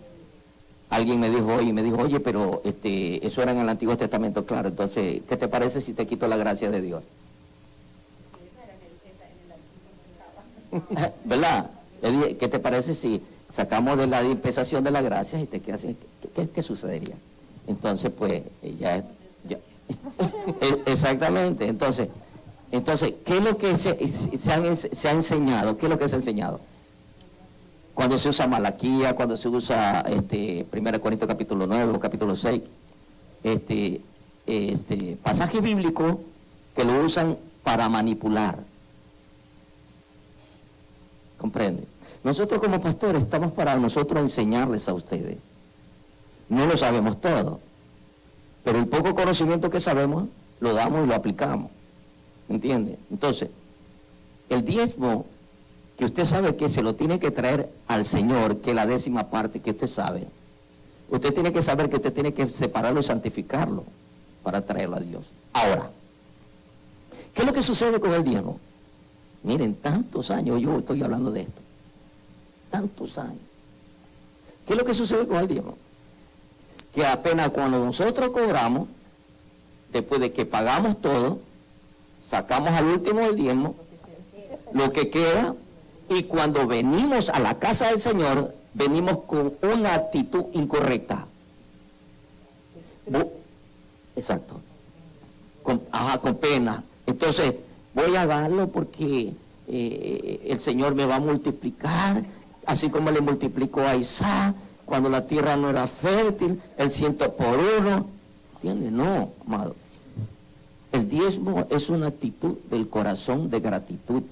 Alguien me dijo oye, pero eso era en el Antiguo Testamento, claro, entonces, ¿qué te parece si te quito la gracia de Dios? ¿Verdad? Le dije, ¿qué te parece si sacamos de la dispensación de la gracia y te quedas así? ¿Qué sucedería? Entonces, pues, ya exactamente. Entonces, ¿qué es lo que se ha enseñado? ¿Qué es lo que se ha enseñado? Cuando se usa Malaquía, cuando se usa 1 Corintios capítulo 9 o capítulo 6, pasaje bíblico que lo usan para manipular. ¿Comprende? Nosotros como pastores estamos para nosotros enseñarles a ustedes. No lo sabemos todo, pero el poco conocimiento que sabemos lo damos y lo aplicamos. ¿Entiende? Entonces, el diezmo que usted sabe que se lo tiene que traer al Señor, que es la 10ª parte que usted sabe, usted tiene que saber que usted tiene que separarlo y santificarlo para traerlo a Dios. Ahora, ¿qué es lo que sucede con el diezmo? Miren, tantos años yo estoy hablando de esto. Tantos años. ¿Qué es lo que sucede con el diezmo? Que apenas cuando nosotros cobramos, después de que pagamos todo, sacamos al último el diezmo, lo que queda, y cuando venimos a la casa del Señor, venimos con una actitud incorrecta. Exacto. Con pena. Entonces, voy a darlo porque el Señor me va a multiplicar, así como le multiplicó a Isaac, cuando la tierra no era fértil, el 100 por 1. ¿Entiendes? No, amado. El diezmo es una actitud del corazón de gratitud,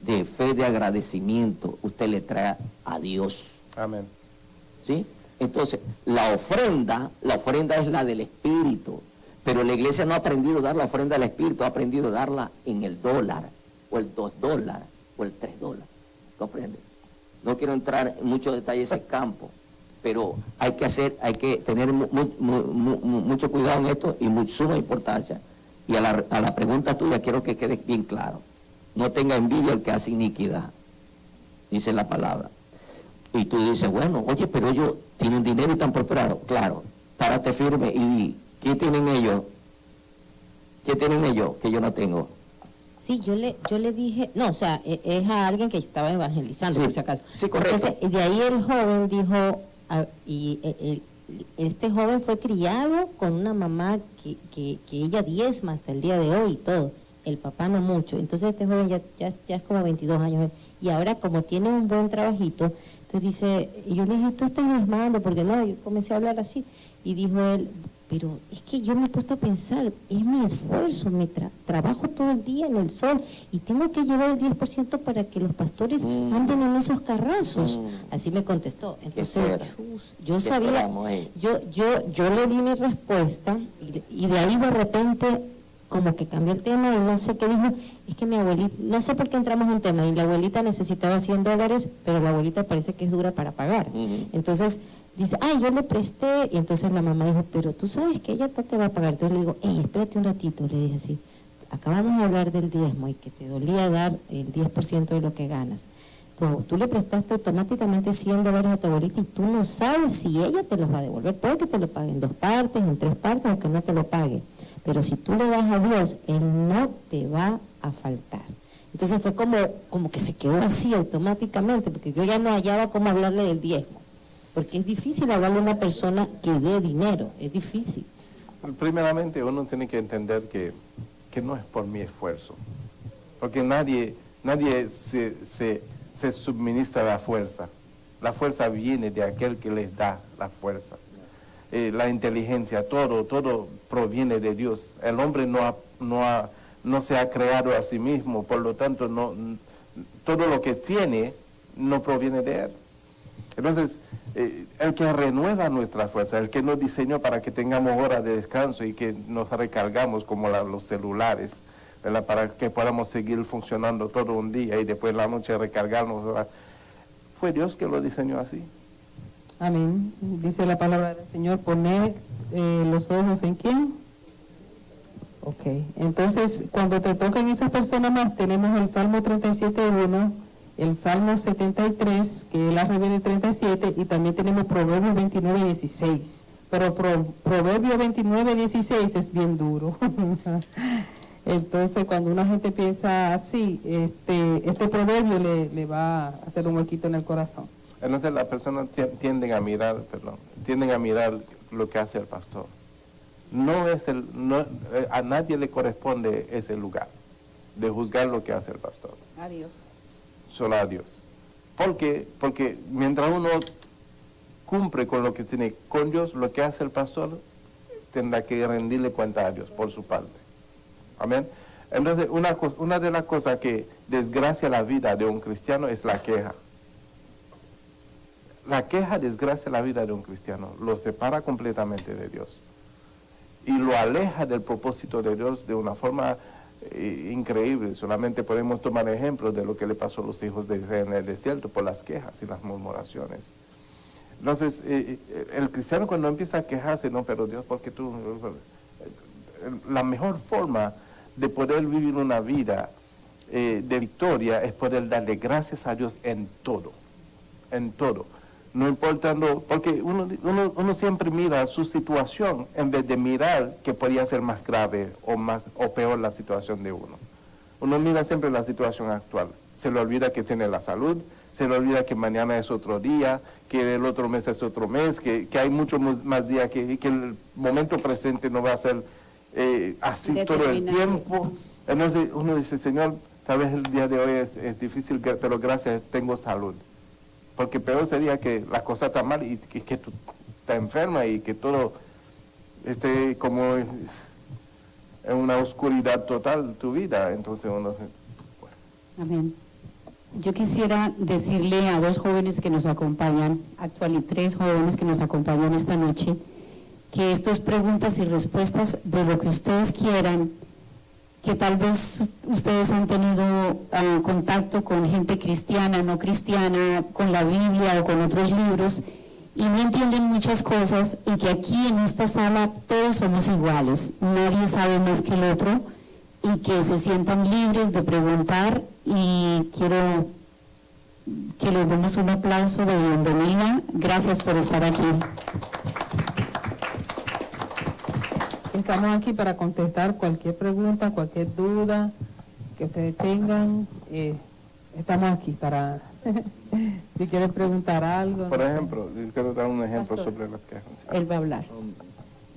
de fe, de agradecimiento. Usted le trae a Dios. Amén. ¿Sí? Entonces, la ofrenda es la del Espíritu. Pero la iglesia no ha aprendido a dar la ofrenda del Espíritu, ha aprendido a darla en el dólar, o el $2, o el $3. ¿Comprende? No quiero entrar en muchos detalles en ese campo, pero hay que tener mucho cuidado en esto y suma importancia. Y a la pregunta tuya quiero que quede bien claro. No tenga envidia el que hace iniquidad, dice la palabra. Y tú dices, bueno, oye, pero ellos tienen dinero y están prosperados. Claro, párate firme y di, ¿qué tienen ellos? ¿Qué tienen ellos que yo no tengo? Sí, yo le dije, no, o sea, es a alguien que estaba evangelizando, Sí, por si acaso. sí, correcto. Entonces, de ahí el joven dijo, este joven fue criado con una mamá que ella diezma hasta el día de hoy y todo. El papá no mucho. Entonces este joven ya es como 22 años. Y ahora como tiene un buen trabajito, Entonces dice, y yo le dije, tú estás diezmando, porque no, yo comencé a hablar así. Y dijo él, pero es que yo me he puesto a pensar, es mi esfuerzo, trabajo todo el día en el sol y tengo que llevar el 10% para que los pastores anden en esos carrazos. Así me contestó. Entonces yo sabía, yo le di mi respuesta y de ahí de repente como que cambió el tema y no sé qué dijo, es que mi abuelita, no sé por qué entramos en un tema, y la abuelita necesitaba $100, pero la abuelita parece que es dura para pagar. Entonces dice, yo le presté, y entonces la mamá dijo, pero tú sabes que ella no te va a pagar. Entonces le digo, espérate un ratito, le dije así, acabamos de hablar del diezmo y que te dolía dar el 10% de lo que ganas. Tú le prestaste automáticamente $100 a tu abuelita y tú no sabes si ella te los va a devolver. Puede que te lo pague en 2 partes, en 3 partes, o que no te lo pague. Pero si tú le das a Dios, Él no te va a faltar. Entonces fue como que se quedó así automáticamente, porque yo ya no hallaba cómo hablarle del diezmo. Porque es difícil hablarle a una persona que dé dinero, es difícil. Primeramente uno tiene que entender que no es por mi esfuerzo, porque nadie se suministra la fuerza viene de aquel que les da la fuerza. La inteligencia, todo proviene de Dios. El hombre no se ha creado a sí mismo, por lo tanto todo lo que tiene no proviene de él. Entonces, el que renueva nuestra fuerza, el que nos diseñó para que tengamos horas de descanso y que nos recargamos como los celulares, ¿verdad? Para que podamos seguir funcionando todo un día y después en la noche recargarnos, ¿verdad? Fue Dios que lo diseñó así. Amén. Dice la palabra del Señor, poned los ojos ¿en quién? Ok. Entonces, cuando te tocan esas personas más, tenemos el Salmo 37:1, el Salmo 73, que es la RV 37, y también tenemos Proverbios 29:16. Pero Proverbios 29:16 es bien duro. Entonces, cuando una gente piensa así, este proverbio le va a hacer un huequito en el corazón. Entonces las personas tienden a mirar lo que hace el pastor. A nadie le corresponde ese lugar de juzgar lo que hace el pastor. A Dios. Solo a Dios. Porque mientras uno cumple con lo que tiene con Dios, lo que hace el pastor tendrá que rendirle cuenta a Dios por su parte. Amén. Entonces, una de las cosas que desgracia la vida de un cristiano es la queja. La queja desgracia la vida de un cristiano, lo separa completamente de Dios y lo aleja del propósito de Dios de una forma increíble. Solamente podemos tomar ejemplos de lo que le pasó a los hijos de Israel en el desierto por las quejas y las murmuraciones. Entonces, el cristiano cuando empieza a quejarse, no, pero Dios, ¿por qué tú? La mejor forma de poder vivir una vida de victoria es poder darle gracias a Dios en todo, no importando, porque uno siempre mira su situación en vez de mirar que podría ser más grave o peor la situación de uno. Uno mira siempre la situación actual, se le olvida que tiene la salud, se le olvida que mañana es otro día, que el otro mes es otro mes, que hay muchos más días, que el momento presente no va a ser así todo el tiempo. Entonces uno dice, Señor, tal vez el día de hoy es difícil, pero gracias, tengo salud. Porque peor sería que las cosas están mal y que tú estás enferma y que todo esté como en una oscuridad total tu vida. Entonces uno... Bueno. Amén. Yo quisiera decirle a 2 jóvenes que nos acompañan, actualmente 3 jóvenes que nos acompañan esta noche, que esto es preguntas y respuestas de lo que ustedes quieran, que tal vez ustedes han tenido contacto con gente cristiana, no cristiana, con la Biblia o con otros libros, y no entienden muchas cosas, y que aquí en esta sala todos somos iguales, nadie sabe más que el otro, y que se sientan libres de preguntar, y quiero que les demos un aplauso de bienvenida. Gracias por estar aquí. Estamos aquí para contestar cualquier pregunta, cualquier duda que ustedes tengan. Estamos aquí para, si quieren preguntar algo. Por no sé. ejemplo, yo quiero dar un ejemplo Pastor. sobre las quejas. Él va a hablar.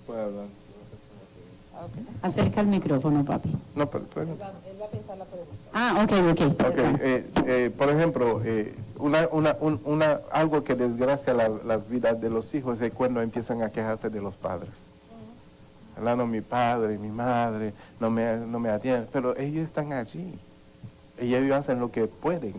¿Puede hablar? Acerca el micrófono, papi. No, pero Él va a pensar la pregunta. Ah, ok. por ejemplo, algo que desgracia las vidas de los hijos es cuando empiezan a quejarse de los padres. ¿Verdad? No, mi padre, mi madre, no me atienden, pero ellos están allí. Ellos hacen lo que pueden.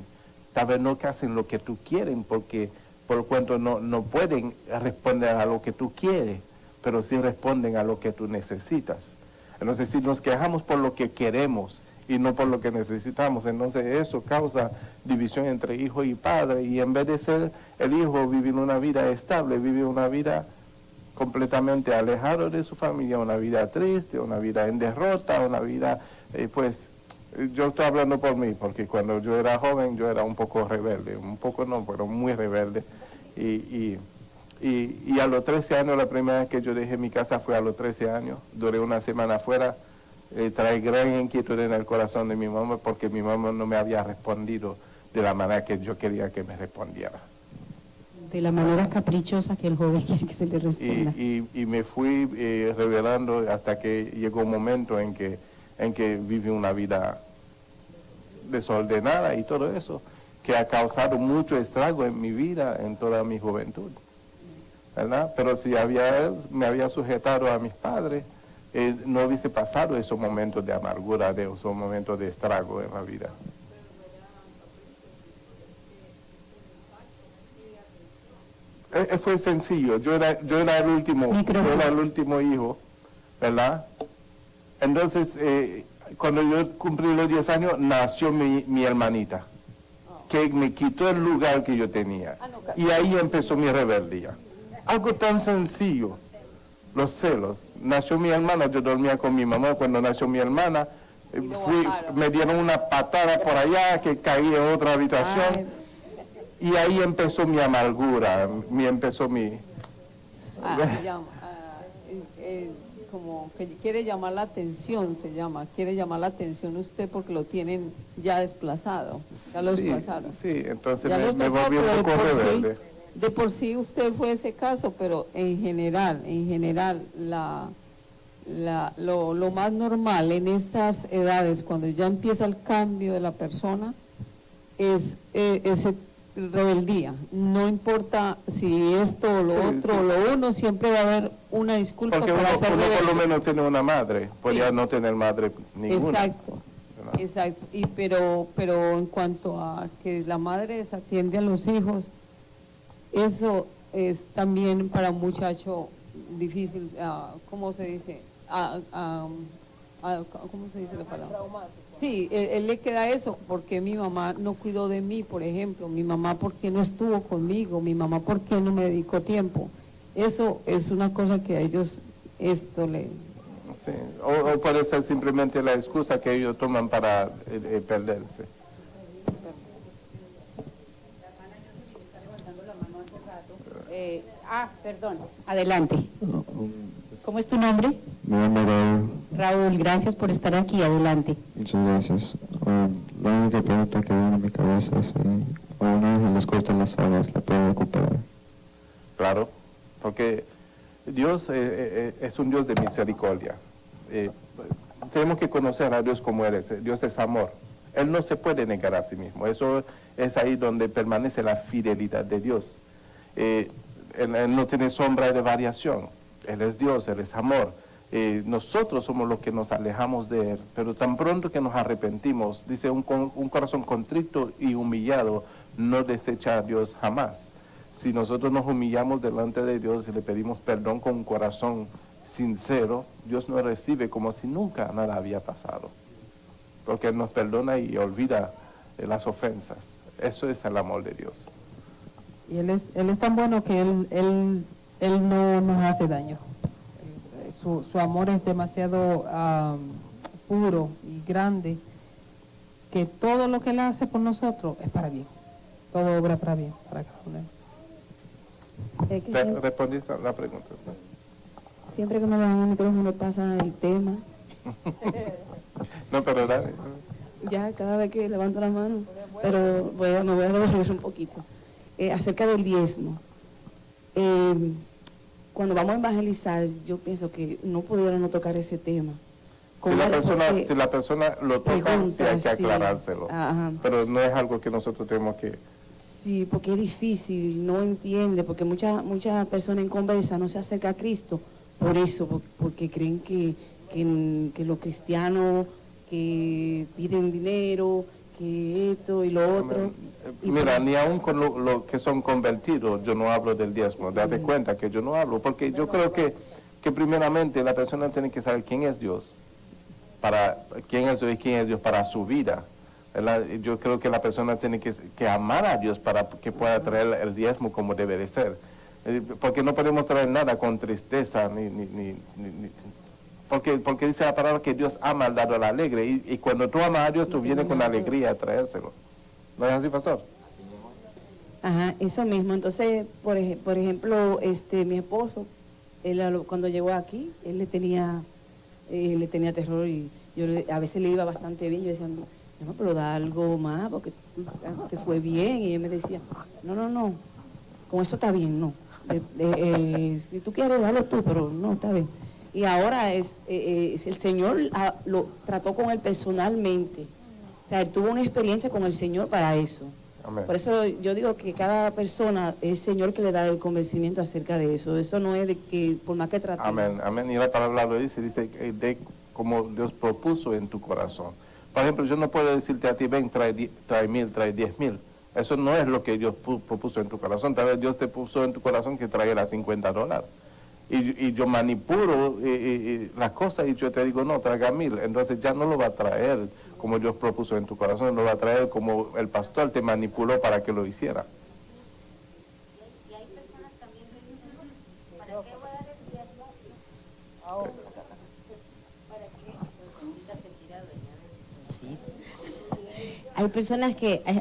Tal vez no que hacen lo que tú quieren, porque por lo cuanto no pueden responder a lo que tú quieres, pero sí responden a lo que tú necesitas. Entonces, si nos quejamos por lo que queremos y no por lo que necesitamos, entonces eso causa división entre hijo y padre, y en vez de ser el hijo vivir una vida estable, vive una vida completamente alejado de su familia, una vida triste, una vida en derrota, una vida, pues, yo estoy hablando por mí, porque cuando yo era joven yo era un poco rebelde, un poco no, pero muy rebelde, y a los 13 años, la primera vez que yo dejé mi casa fue a los 13 años, duré una semana afuera, trae gran inquietud en el corazón de mi mamá, porque mi mamá no me había respondido de la manera que yo quería que me respondiera. De la manera caprichosa que el joven quiere que se le responda. Y me fui revelando hasta que llegó un momento en que viví una vida desordenada y todo eso, que ha causado mucho estrago en mi vida, en toda mi juventud, ¿verdad? Pero si me había sujetado a mis padres, no hubiese pasado esos momentos de amargura, de esos momentos de estrago en la vida. Fue sencillo, yo era el último hijo, ¿verdad? Entonces, cuando yo cumplí los 10 años, nació mi hermanita, que me quitó el lugar que yo tenía. Y ahí empezó mi rebeldía. Algo tan sencillo, los celos. Nació mi hermana, yo dormía con mi mamá. Cuando nació mi hermana, me dieron una patada por allá, que caí en otra habitación. Y ahí empezó mi amargura, como que quiere llamar la atención, quiere llamar la atención usted porque lo tienen ya desplazado, ya lo desplazaron. Sí, entonces Ya me volví un poco rebelde. De por sí usted fue ese caso, pero en general, lo más normal en estas edades, cuando ya empieza el cambio de la persona, es ese rebeldía. No importa si esto o lo otro o lo uno, siempre va a haber una disculpa porque para ser rebelde. Porque uno por lo menos tiene una madre, podía no tener madre ninguna. Exacto. Pero en cuanto a que la madre desatiende a los hijos, eso es también para un muchacho difícil, ¿cómo se dice? ¿Cómo se dice la palabra? Sí, él le queda eso, porque mi mamá no cuidó de mí, por ejemplo, mi mamá porque no estuvo conmigo, mi mamá porque no me dedicó tiempo. Eso es una cosa que a ellos esto le... Sí, o puede ser simplemente la excusa que ellos toman para perderse. Perdón, adelante. ¿Cómo es tu nombre? Mi nombre es Raúl. Raúl, gracias por estar aquí, adelante. Muchas gracias. La única pregunta que viene a mi cabeza es si a un ángel les cortan las alas, ¿la puede recuperar? Claro, porque Dios es un Dios de misericordia. Tenemos que conocer a Dios como Él es. Dios es amor. Él no se puede negar a sí mismo. Eso es ahí donde permanece la fidelidad de Dios. Él no tiene sombra de variación. Él es Dios, Él es amor. Nosotros somos los que nos alejamos de Él, pero tan pronto que nos arrepentimos, dice, un corazón contrito y humillado no desecha a Dios jamás. Si nosotros nos humillamos delante de Dios y le pedimos perdón con un corazón sincero, Dios nos recibe como si nunca nada había pasado, porque Él nos perdona y olvida las ofensas. Eso es el amor de Dios. Y Él es tan bueno que Él no nos hace daño. Su amor es demasiado puro y grande, que todo lo que Él hace por nosotros es para bien. Todo obra para bien, para cada uno de nosotros. ¿Respondiste a la pregunta? ¿Sí? Siempre que me dan el micrófono pasa el tema. No, pero dale. Ya, cada vez que levanto la mano, pero me voy a devolver un poquito. Acerca del diezmo. Cuando vamos a evangelizar, yo pienso que no pudieron no tocar ese tema. Si la persona lo toca, sí hay que aclarárselo. Ajá. Pero no es algo que nosotros tenemos que Sí, porque es difícil, no entiende, porque muchas personas en conversa no se acercan a Cristo por eso, porque creen que los cristianos que piden dinero, que esto y lo otro. Mira, ni aún con lo que son convertidos, yo no hablo del diezmo. Date cuenta que yo no hablo, porque yo creo que primeramente la persona tiene que saber quién es Dios, quién es Dios para su vida. Yo creo que la persona tiene que amar a Dios para que pueda traer el diezmo como debe de ser. Porque no podemos traer nada con tristeza, porque dice la palabra que Dios ama al dador alegre. Y cuando tú amas a Dios, tú vienes con alegría a traérselo. ¿No es así, pastor? Ajá, eso mismo. Entonces, por ejemplo, mi esposo, él cuando llegó aquí, él le tenía terror y yo a veces le iba bastante bien. Yo decía, no, pero da algo más porque te fue bien. Y él me decía, no, con eso está bien, no. Si tú quieres, dalo tú, pero no, está bien. Y ahora el Señor lo trató con él personalmente. O sea, él tuvo una experiencia con el Señor para eso. Amén. Por eso yo digo que cada persona es el Señor que le da el convencimiento acerca de eso. Eso no es de que por más que tratemos. Amén, amén. Y la palabra lo dice de como Dios propuso en tu corazón. Por ejemplo, yo no puedo decirte a ti, ven, trae 1,000, trae 10,000. Eso no es lo que Dios propuso en tu corazón. Tal vez Dios te puso en tu corazón que traiga $50. Y yo manipulo las cosas y yo te digo, no, traiga 1,000. Entonces ya no lo va a traer como Dios propuso en tu corazón, lo va a traer como el pastor te manipuló para que lo hiciera. Y hay personas también que dicen, ¿para qué voy a dar el diezmo? ¿Para qué? Sí.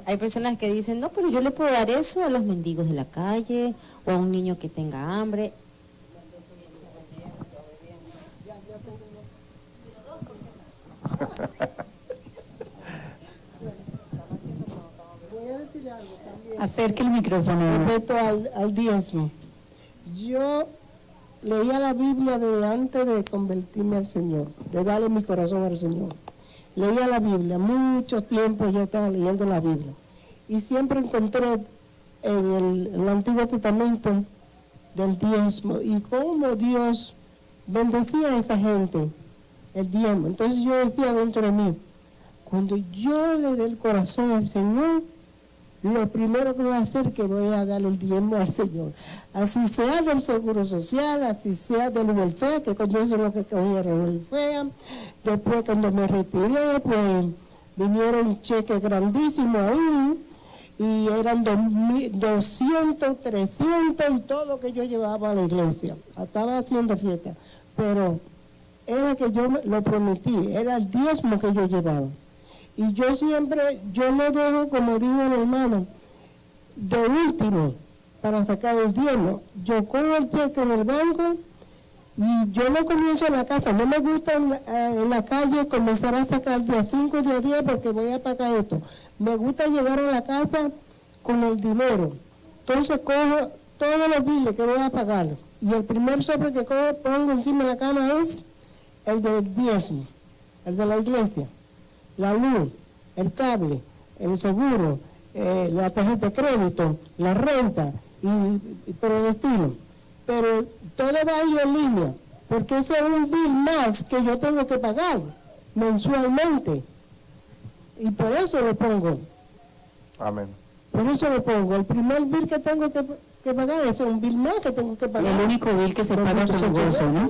Hay personas que dicen, no, pero yo le puedo dar eso a los mendigos de la calle o a un niño que tenga hambre. Voy a decir algo también. Acerque el micrófono. Respecto al diezmo. Yo leía la Biblia desde antes de convertirme al Señor, de darle mi corazón al Señor. Leía la Biblia, mucho tiempo yo estaba leyendo la Biblia. Y siempre encontré en el Antiguo Testamento del diezmo y cómo Dios bendecía a esa gente, el diezmo. Entonces yo decía dentro de mí, cuando yo le dé el corazón al Señor, lo primero que voy a hacer es que voy a dar el diezmo al Señor. Así sea del Seguro Social, así sea del welfare, que con eso es lo que cogía el welfare. Después cuando me retiré, pues vinieron cheques grandísimos ahí, y eran 200, 300 y todo lo que yo llevaba a la iglesia. Estaba haciendo fiesta, pero era que yo lo prometí, era el diezmo que yo llevaba. Y yo siempre, yo no dejo, como dijo el hermano, de último para sacar el diezmo. Yo cojo el cheque en el banco y yo no comienzo en la casa. No me gusta en la calle comenzar a sacar día 5, día 10 porque voy a pagar esto. Me gusta llegar a la casa con el dinero. Entonces cojo todos los biles que voy a pagar. Y el primer sobre que pongo encima de la cama es el del diezmo, el de la iglesia. La luz, el cable, el seguro, la tarjeta de crédito, la renta y por el estilo. Pero todo va ahí en línea, porque ese es un bill más que yo tengo que pagar mensualmente. Y por eso lo pongo. Amén. Por eso lo pongo. El primer bill que tengo que pagar es un bill más que tengo que pagar. El único bill que se paga por gozo, ¿no?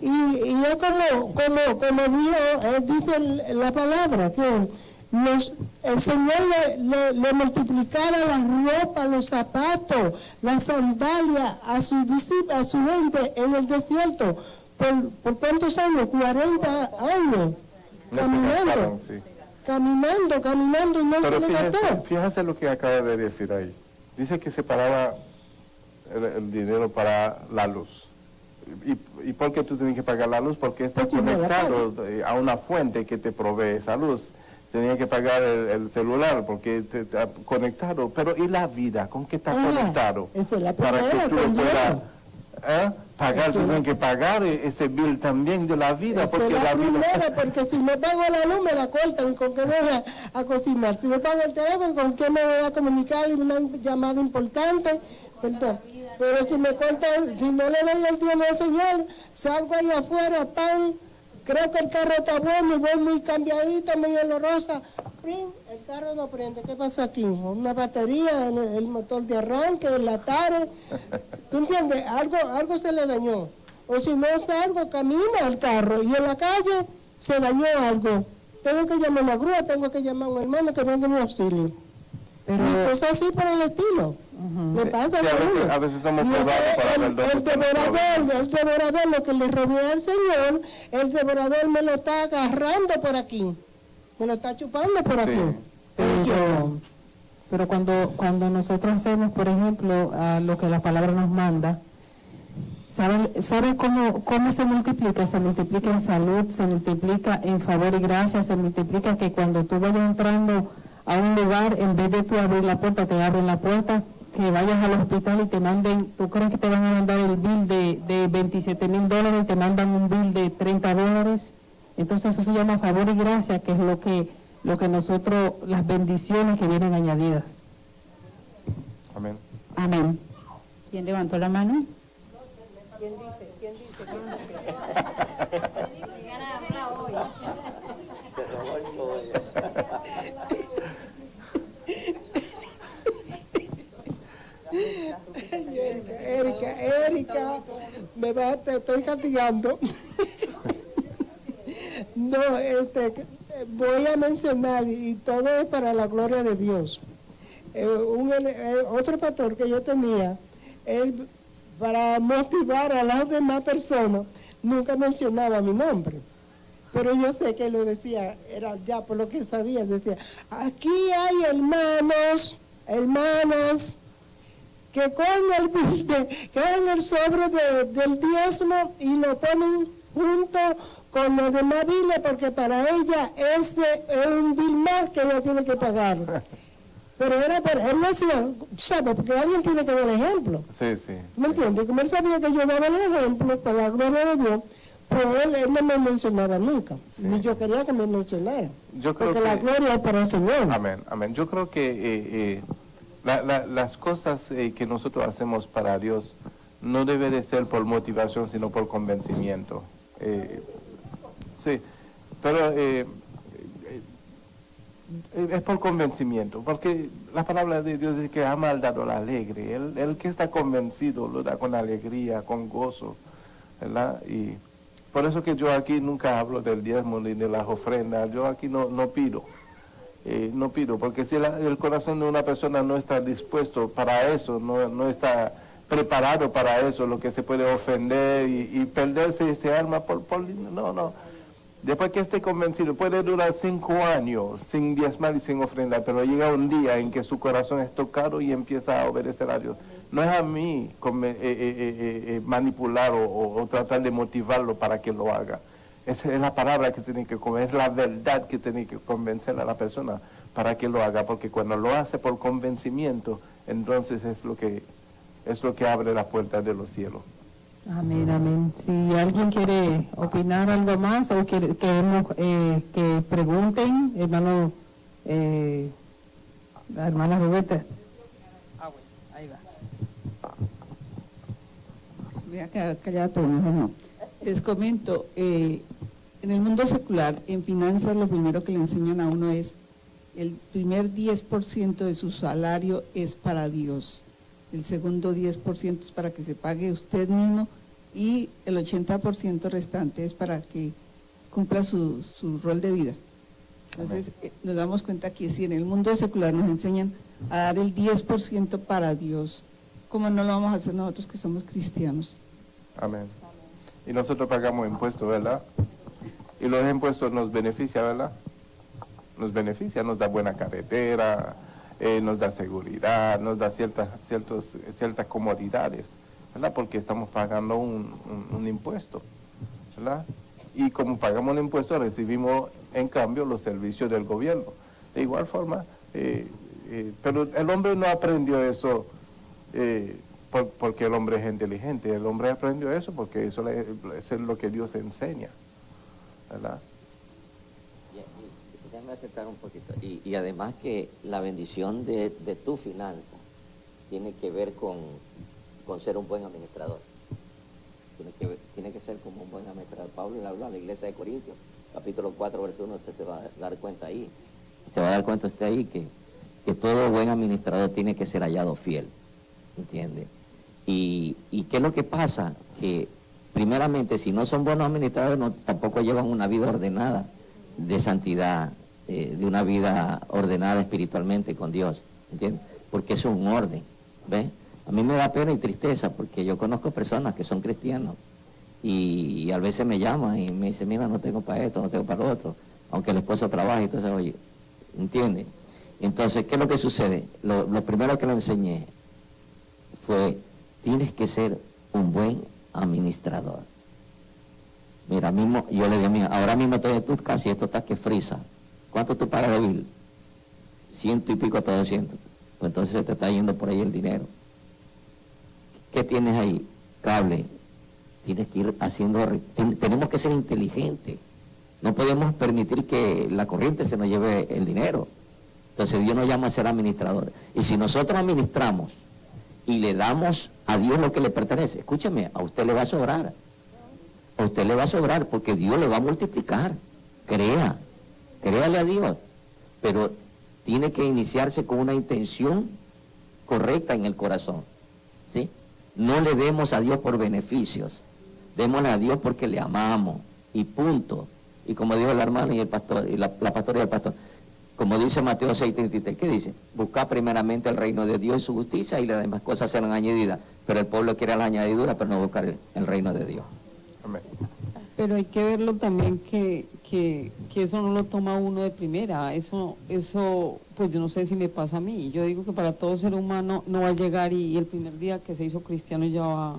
Y yo como dice la palabra, que el Señor le multiplicara la ropa, los zapatos, las sandalias a su gente en el desierto. ¿Por cuántos años? 40 años. Caminando. Sí. Caminando y no se le gastó. Fíjese lo que acaba de decir ahí. Dice que separaba el dinero para la luz. ¿Y por qué tú tienes que pagar la luz? Porque está conectado a una fuente que te provee esa luz. Tenía que pagar el celular porque está conectado. Pero ¿y la vida? ¿Con qué está conectado? Esa es la para que primera, tú lo puedas tienen que pagar ese bill también de la vida. Esa es la primera, porque si no pago la luz me la cortan, ¿con qué voy a cocinar? Si no pago el teléfono, ¿con qué me voy a comunicar? Una llamada importante, ¿verdad? Pero si me cortan, si no le doy el tiempo al Señor, salgo ahí afuera, pan, creo que el carro está bueno y voy muy cambiadita, muy olorosa, el carro no prende. ¿Qué pasó aquí? Una batería, el motor de arranque, el atare. ¿Tú entiendes? Algo se le dañó. O si no salgo, camina el carro y en la calle se dañó algo. Tengo que llamar a una grúa, tengo que llamar a un hermano que venga en mi auxilio. Pero, y cosas así por el estilo. Le pasa a veces somos y probados para ver dónde estamos el devorador, lo que le robé al Señor, el devorador me lo está agarrando por aquí. Me lo está chupando por aquí. Pero cuando nosotros hacemos, por ejemplo, lo que la palabra nos manda, ¿saben cómo se multiplica? Se multiplica en salud, se multiplica en favor y gracia, se multiplica que cuando tú vayas entrando a un lugar, en vez de tú abrir la puerta, te abren la puerta, que vayas al hospital y te manden, tú crees que te van a mandar el bill de $27,000 y te mandan un bill de $30. Entonces eso se llama favor y gracia, que es lo que nosotros, las bendiciones que vienen añadidas. Amén. Amén. ¿Quién levantó la mano? ¿Quién dice? Erika, te estoy castigando. No, voy a mencionar, y todo es para la gloria de Dios. Otro pastor que yo tenía, él, para motivar a las demás personas, nunca mencionaba mi nombre. Pero yo sé que lo decía, era ya por lo que sabía, decía, aquí hay hermanas, que cogen el sobre del diezmo y lo ponen junto con los demás biles, porque para ella ese es un bill más que ella tiene que pagar. Pero él no hacía, ¿sabes? Porque alguien tiene que dar el ejemplo. Sí. ¿Me entiendes? Como él sabía que yo daba el ejemplo, para la gloria de Dios, pues él no me mencionaba nunca. Sí. Ni yo quería que me mencionara. Porque la gloria es para el Señor. Amén. Yo creo que las cosas que nosotros hacemos para Dios no debe de ser por motivación, sino por convencimiento. Sí, pero es por convencimiento, porque la palabra de Dios dice que ama al dador alegre. El que está convencido lo da con alegría, con gozo, ¿verdad? Y por eso que yo aquí nunca hablo del diezmo ni de las ofrendas. Yo aquí no pido. No pido, porque si el corazón de una persona no está dispuesto para eso, no está preparado para eso, lo que se puede ofender y perderse ese alma no. Después que esté convencido, puede durar 5 años sin diezmar y sin ofrendar, pero llega un día en que su corazón es tocado y empieza a obedecer a Dios. No es a mí manipular o tratar de motivarlo para que lo haga. Esa es la palabra que tiene que convencer, es la verdad que tiene que convencer a la persona para que lo haga, porque cuando lo hace por convencimiento, entonces es lo que abre la puerta de los cielos. Amén. Si alguien quiere opinar algo más o queremos que pregunten, hermano, la hermana Roberta. Ahí va. Voy a quedar callada, pero mejor no. Les comento, en el mundo secular, en finanzas, lo primero que le enseñan a uno es el primer 10% de su salario es para Dios, el segundo 10% es para que se pague usted mismo y el 80% restante es para que cumpla su rol de vida. Entonces, nos damos cuenta que si en el mundo secular nos enseñan a dar el 10% para Dios, ¿cómo no lo vamos a hacer nosotros que somos cristianos? Amén. Y nosotros pagamos impuestos, ¿verdad? Y los impuestos nos benefician, ¿verdad? Nos beneficia, nos da buena carretera, nos da seguridad, nos da ciertas comodidades, ¿verdad? Porque estamos pagando un impuesto, ¿verdad? Y como pagamos un impuesto, recibimos en cambio los servicios del gobierno. De igual forma, pero el hombre no aprendió eso porque el hombre es inteligente. El hombre aprendió eso porque eso es lo que Dios enseña, ¿verdad? Déjame aceptar un poquito. Y además que la bendición de tu finanza tiene que ver con ser un buen administrador. Tiene que ser como un buen administrador. Pablo le habló a la iglesia de Corintios, capítulo 4, verso 1, usted se va a dar cuenta ahí. Se va a dar cuenta usted ahí que todo buen administrador tiene que ser hallado fiel, ¿entiende? ¿Y qué es lo que pasa? Que primeramente, si no son buenos administradores, tampoco llevan una vida ordenada de santidad, de una vida ordenada espiritualmente con Dios, ¿entiendes? Porque eso es un orden, ¿ves? A mí me da pena y tristeza porque yo conozco personas que son cristianos y a veces me llaman y me dicen, mira, no tengo para esto, no tengo para lo otro, aunque el esposo trabaja y todo eso, oye, ¿entiendes? Entonces, ¿qué es lo que sucede? Lo primero que le enseñé fue, tienes que ser un buen administrador. Mira, mismo, yo le dije, mira, ahora mismo estoy en tu casa y esto está que frisa. ¿Cuánto tú pagas de bill? 100 y pico hasta 200. Pues entonces se te está yendo por ahí el dinero. ¿Qué tienes ahí? Cable. Tienes que ir haciendo... Tenemos que ser inteligentes. No podemos permitir que la corriente se nos lleve el dinero. Entonces Dios nos llama a ser administradores. Y si nosotros administramos y le damos a Dios lo que le pertenece, escúchame, a usted le va a sobrar. A usted le va a sobrar porque Dios le va a multiplicar. Créale a Dios. Pero tiene que iniciarse con una intención correcta en el corazón. ¿Sí? No le demos a Dios por beneficios. Démosle a Dios porque le amamos. Y punto. Y como dijo la hermana y el pastor, y la pastora y el pastor, como dice Mateo 6:33, ¿qué dice? Buscar primeramente el reino de Dios y su justicia y las demás cosas serán añadidas. Pero el pueblo quiere la añadidura, pero no buscar el reino de Dios. Amén. Pero hay que verlo también que eso no lo toma uno de primera. Eso, pues yo no sé si me pasa a mí. Yo digo que para todo ser humano no va a llegar y el primer día que se hizo cristiano ya va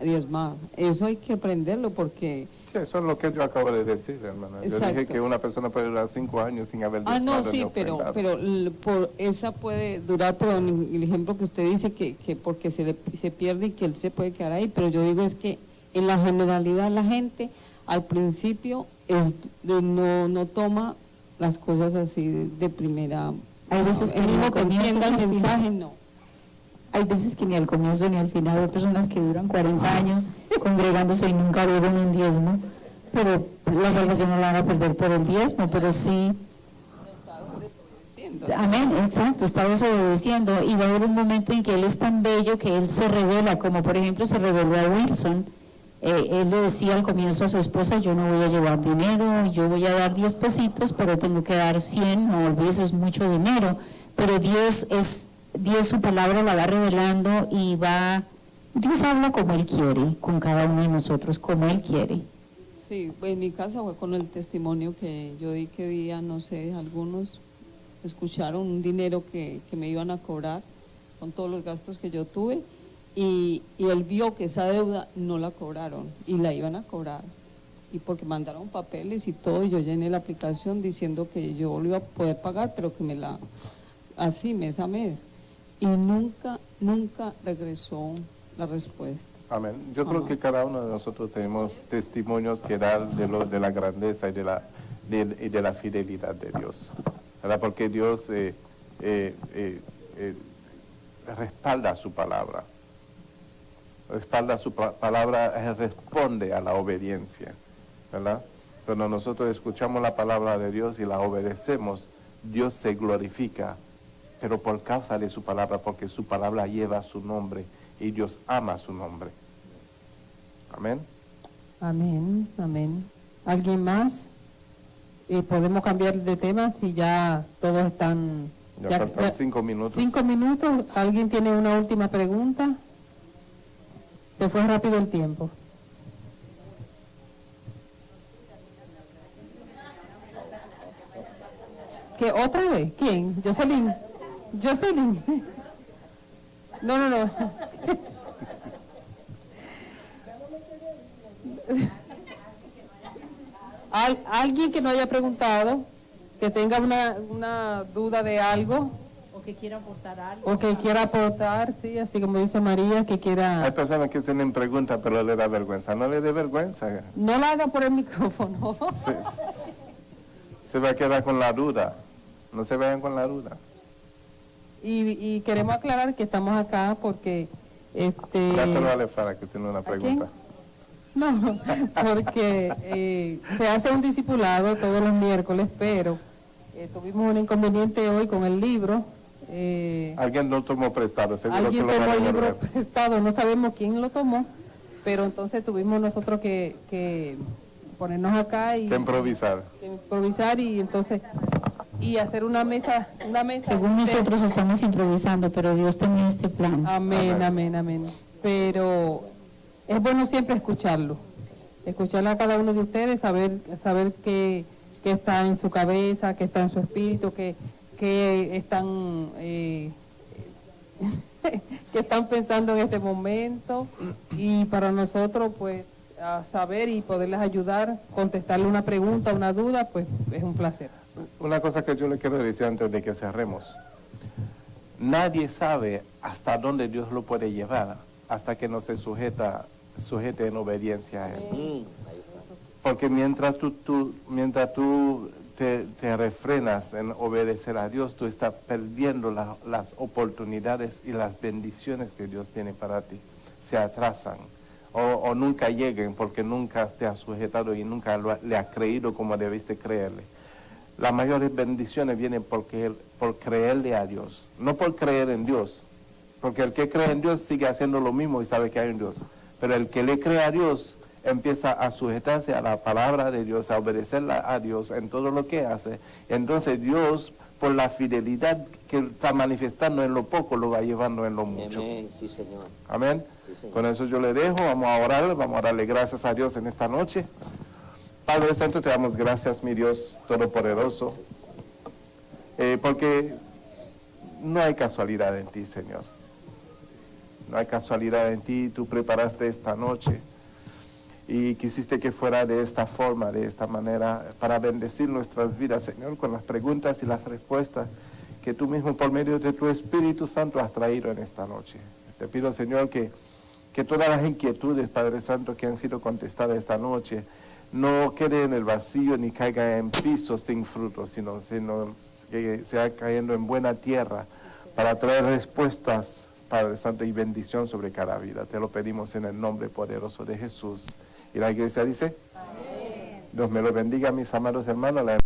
a diezmar. Eso hay que aprenderlo porque... Sí, eso es lo que yo acabo de decir, hermana. Yo dije que una persona puede durar 5 años sin haber diezmado. no, sí, pero por esa puede durar, pero en el ejemplo que usted dice que porque se pierde y que él se puede quedar ahí, pero yo digo es que en la generalidad la gente al principio no toma las cosas así de primera. Hay veces que el mismo que comienzo entienda el ni al mensaje, final. no. Hay veces que ni al comienzo ni al final hay personas que duran 40 años congregándose y nunca vieron un diezmo, pero la salvación no la van a perder por el diezmo, pero sí. Amén, exacto, está desobedeciendo y va a haber un momento en que él es tan bello que él se revela, como por ejemplo se reveló a Wilson. Él le decía al comienzo a su esposa, yo no voy a llevar dinero, yo voy a dar 10 pesitos, pero tengo que dar 100, no olvides, es mucho dinero, pero Dios su palabra la va revelando y Dios habla como Él quiere, con cada uno de nosotros, como Él quiere. Sí, en mi casa fue con el testimonio que yo di que día, no sé, algunos escucharon un dinero que me iban a cobrar con todos los gastos que yo tuve y él vio que esa deuda no la cobraron y la iban a cobrar y porque mandaron papeles y todo y yo llené la aplicación diciendo que yo lo iba a poder pagar pero que así mes a mes y nunca regresó la respuesta. Amén. Yo creo que cada uno de nosotros tenemos testimonios que dar de la grandeza y de la fidelidad de Dios, ¿verdad? Porque Dios respalda su palabra. Responde a la obediencia, ¿verdad? Cuando nosotros escuchamos la palabra de Dios y la obedecemos, Dios se glorifica, pero por causa de su palabra, porque su palabra lleva su nombre y Dios ama su nombre. Amén. Amén, amén. ¿Alguien más? ¿Podemos cambiar de tema si ya todos están... Ya faltan 5 minutos. 5 minutos. ¿Alguien tiene una última pregunta? Se fue rápido el tiempo. ¿Qué otra vez? ¿Quién? Jocelyn. No. ¿Alguien que no haya preguntado, que tenga una duda de algo? Ok, que quiera aportar algo. O que quiera aportar, sí, así como dice María, que Hay quiera... personas que tienen preguntas, pero le da vergüenza. No le dé vergüenza. No la haga por el micrófono. Se va a quedar con la duda. No se vayan con la duda. Y queremos aclarar que estamos acá porque... Dáselo a Alefara, que tiene una pregunta. No, porque se hace un discipulado todos los miércoles, pero tuvimos un inconveniente hoy con el libro. Alguien lo tomó prestado, seguro que Alguien lo van tomó a el libro devolver. prestado, no sabemos quién lo tomó, pero entonces tuvimos nosotros que ponernos acá y Que improvisar. y entonces y hacer una mesa. Según nosotros estamos improvisando, pero Dios tenía este plan. Amén, amén, amén. Pero es bueno siempre escucharlo a cada uno de ustedes, saber qué está en su cabeza, qué está en su espíritu, qué están que están pensando en este momento, y para nosotros pues a saber y poderles ayudar, contestarle una pregunta, una duda, pues es un placer. Una cosa que yo le quiero decir antes de que cerremos. Nadie sabe hasta dónde Dios lo puede llevar hasta que no se sujete en obediencia a Él. Porque mientras tú te refrenas en obedecer a Dios, tú estás perdiendo las oportunidades y las bendiciones que Dios tiene para ti. Se atrasan o nunca lleguen porque nunca te has sujetado y nunca le has creído como debiste creerle. Las mayores bendiciones vienen por creerle a Dios, no por creer en Dios. Porque el que cree en Dios sigue haciendo lo mismo y sabe que hay un Dios. Pero el que le cree a Dios empieza a sujetarse a la palabra de Dios, a obedecerla a Dios en todo lo que hace. Entonces Dios, por la fidelidad que está manifestando en lo poco, lo va llevando en lo mucho. Amén, sí, Señor. Amén. Sí, Señor. Con eso yo le dejo, vamos a orar, vamos a darle gracias a Dios en esta noche. Padre Santo, te damos gracias, mi Dios Todopoderoso, porque no hay casualidad en ti, Señor. No hay casualidad en ti, tú preparaste esta noche y quisiste que fuera de esta forma, de esta manera, para bendecir nuestras vidas, Señor, con las preguntas y las respuestas que tú mismo por medio de tu Espíritu Santo has traído en esta noche. Te pido, Señor, que todas las inquietudes, Padre Santo, que han sido contestadas esta noche, no quede en el vacío ni caiga en piso sin fruto, sino que sea cayendo en buena tierra para traer respuestas, Padre Santo, y bendición sobre cada vida. Te lo pedimos en el nombre poderoso de Jesús. Y la iglesia dice, amén. Dios me lo bendiga, mis amados hermanos.